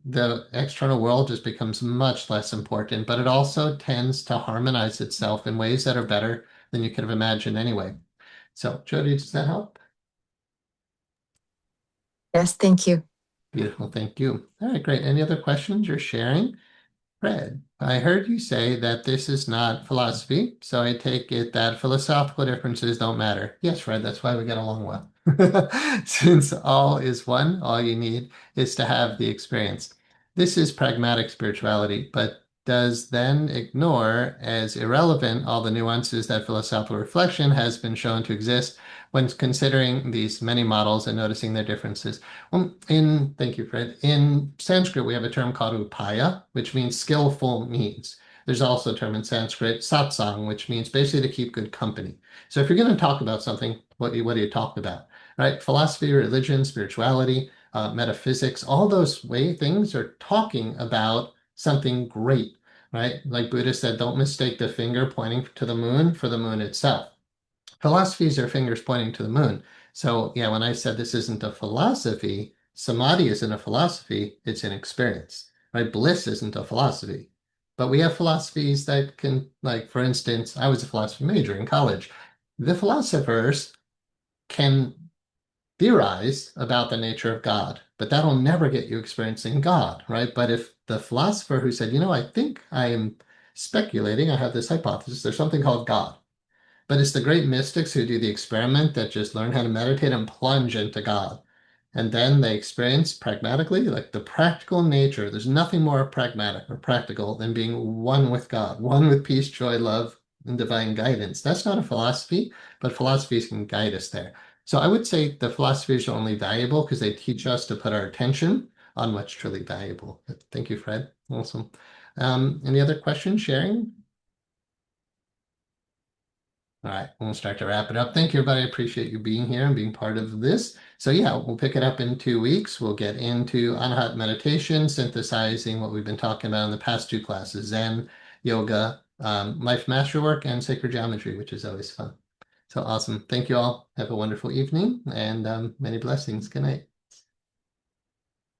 the external world just becomes much less important, but it also tends to harmonize itself in ways that are better than you could have imagined anyway. So, Jody, does that help? Yes, thank you. Beautiful. Thank you. All right, great. Any other questions you're sharing? Fred, I heard you say that this is not philosophy, so I take it that philosophical differences don't matter. Yes, Fred, that's why we get along well. Since all is one, all you need is to have the experience. This is pragmatic spirituality, but does then ignore as irrelevant all the nuances that philosophical reflection has been shown to exist when considering these many models and noticing their differences. Thank you, Fred. In Sanskrit, we have a term called upaya, which means skillful means. There's also a term in Sanskrit, satsang, which means basically to keep good company. So if you're going to talk about something, what do you talk about? Right? Philosophy, religion, spirituality, metaphysics, all those things are talking about something great, right? Like Buddha said, don't mistake the finger pointing to the moon for the moon itself. Philosophies are fingers pointing to the moon. So yeah, when I said this isn't a philosophy, samadhi isn't a philosophy, it's an experience, right? Bliss isn't a philosophy. But we have philosophies that can, like, for instance, I was a philosophy major in college. The philosophers can theorize about the nature of God, but that'll never get you experiencing God, right? But if the philosopher who said, I think I am speculating, I have this hypothesis, there's something called God. But it's the great mystics who do the experiment that just learn how to meditate and plunge into God. And then they experience pragmatically, like the practical nature. There's nothing more pragmatic or practical than being one with God, one with peace, joy, love, and divine guidance. That's not a philosophy, but philosophies can guide us there. So I would say the philosophies are only valuable because they teach us to put our attention on what's truly valuable. Thank you, Fred. Awesome. Any other questions, sharing? All right, we'll start to wrap it up. Thank you, everybody. I appreciate you being here and being part of this. So yeah, we'll pick it up in 2 weeks. We'll get into Anahat meditation, synthesizing what we've been talking about in the past two classes, Zen, yoga, life masterwork, and sacred geometry, which is always fun. So awesome. Thank you all. Have a wonderful evening and many blessings. Good night.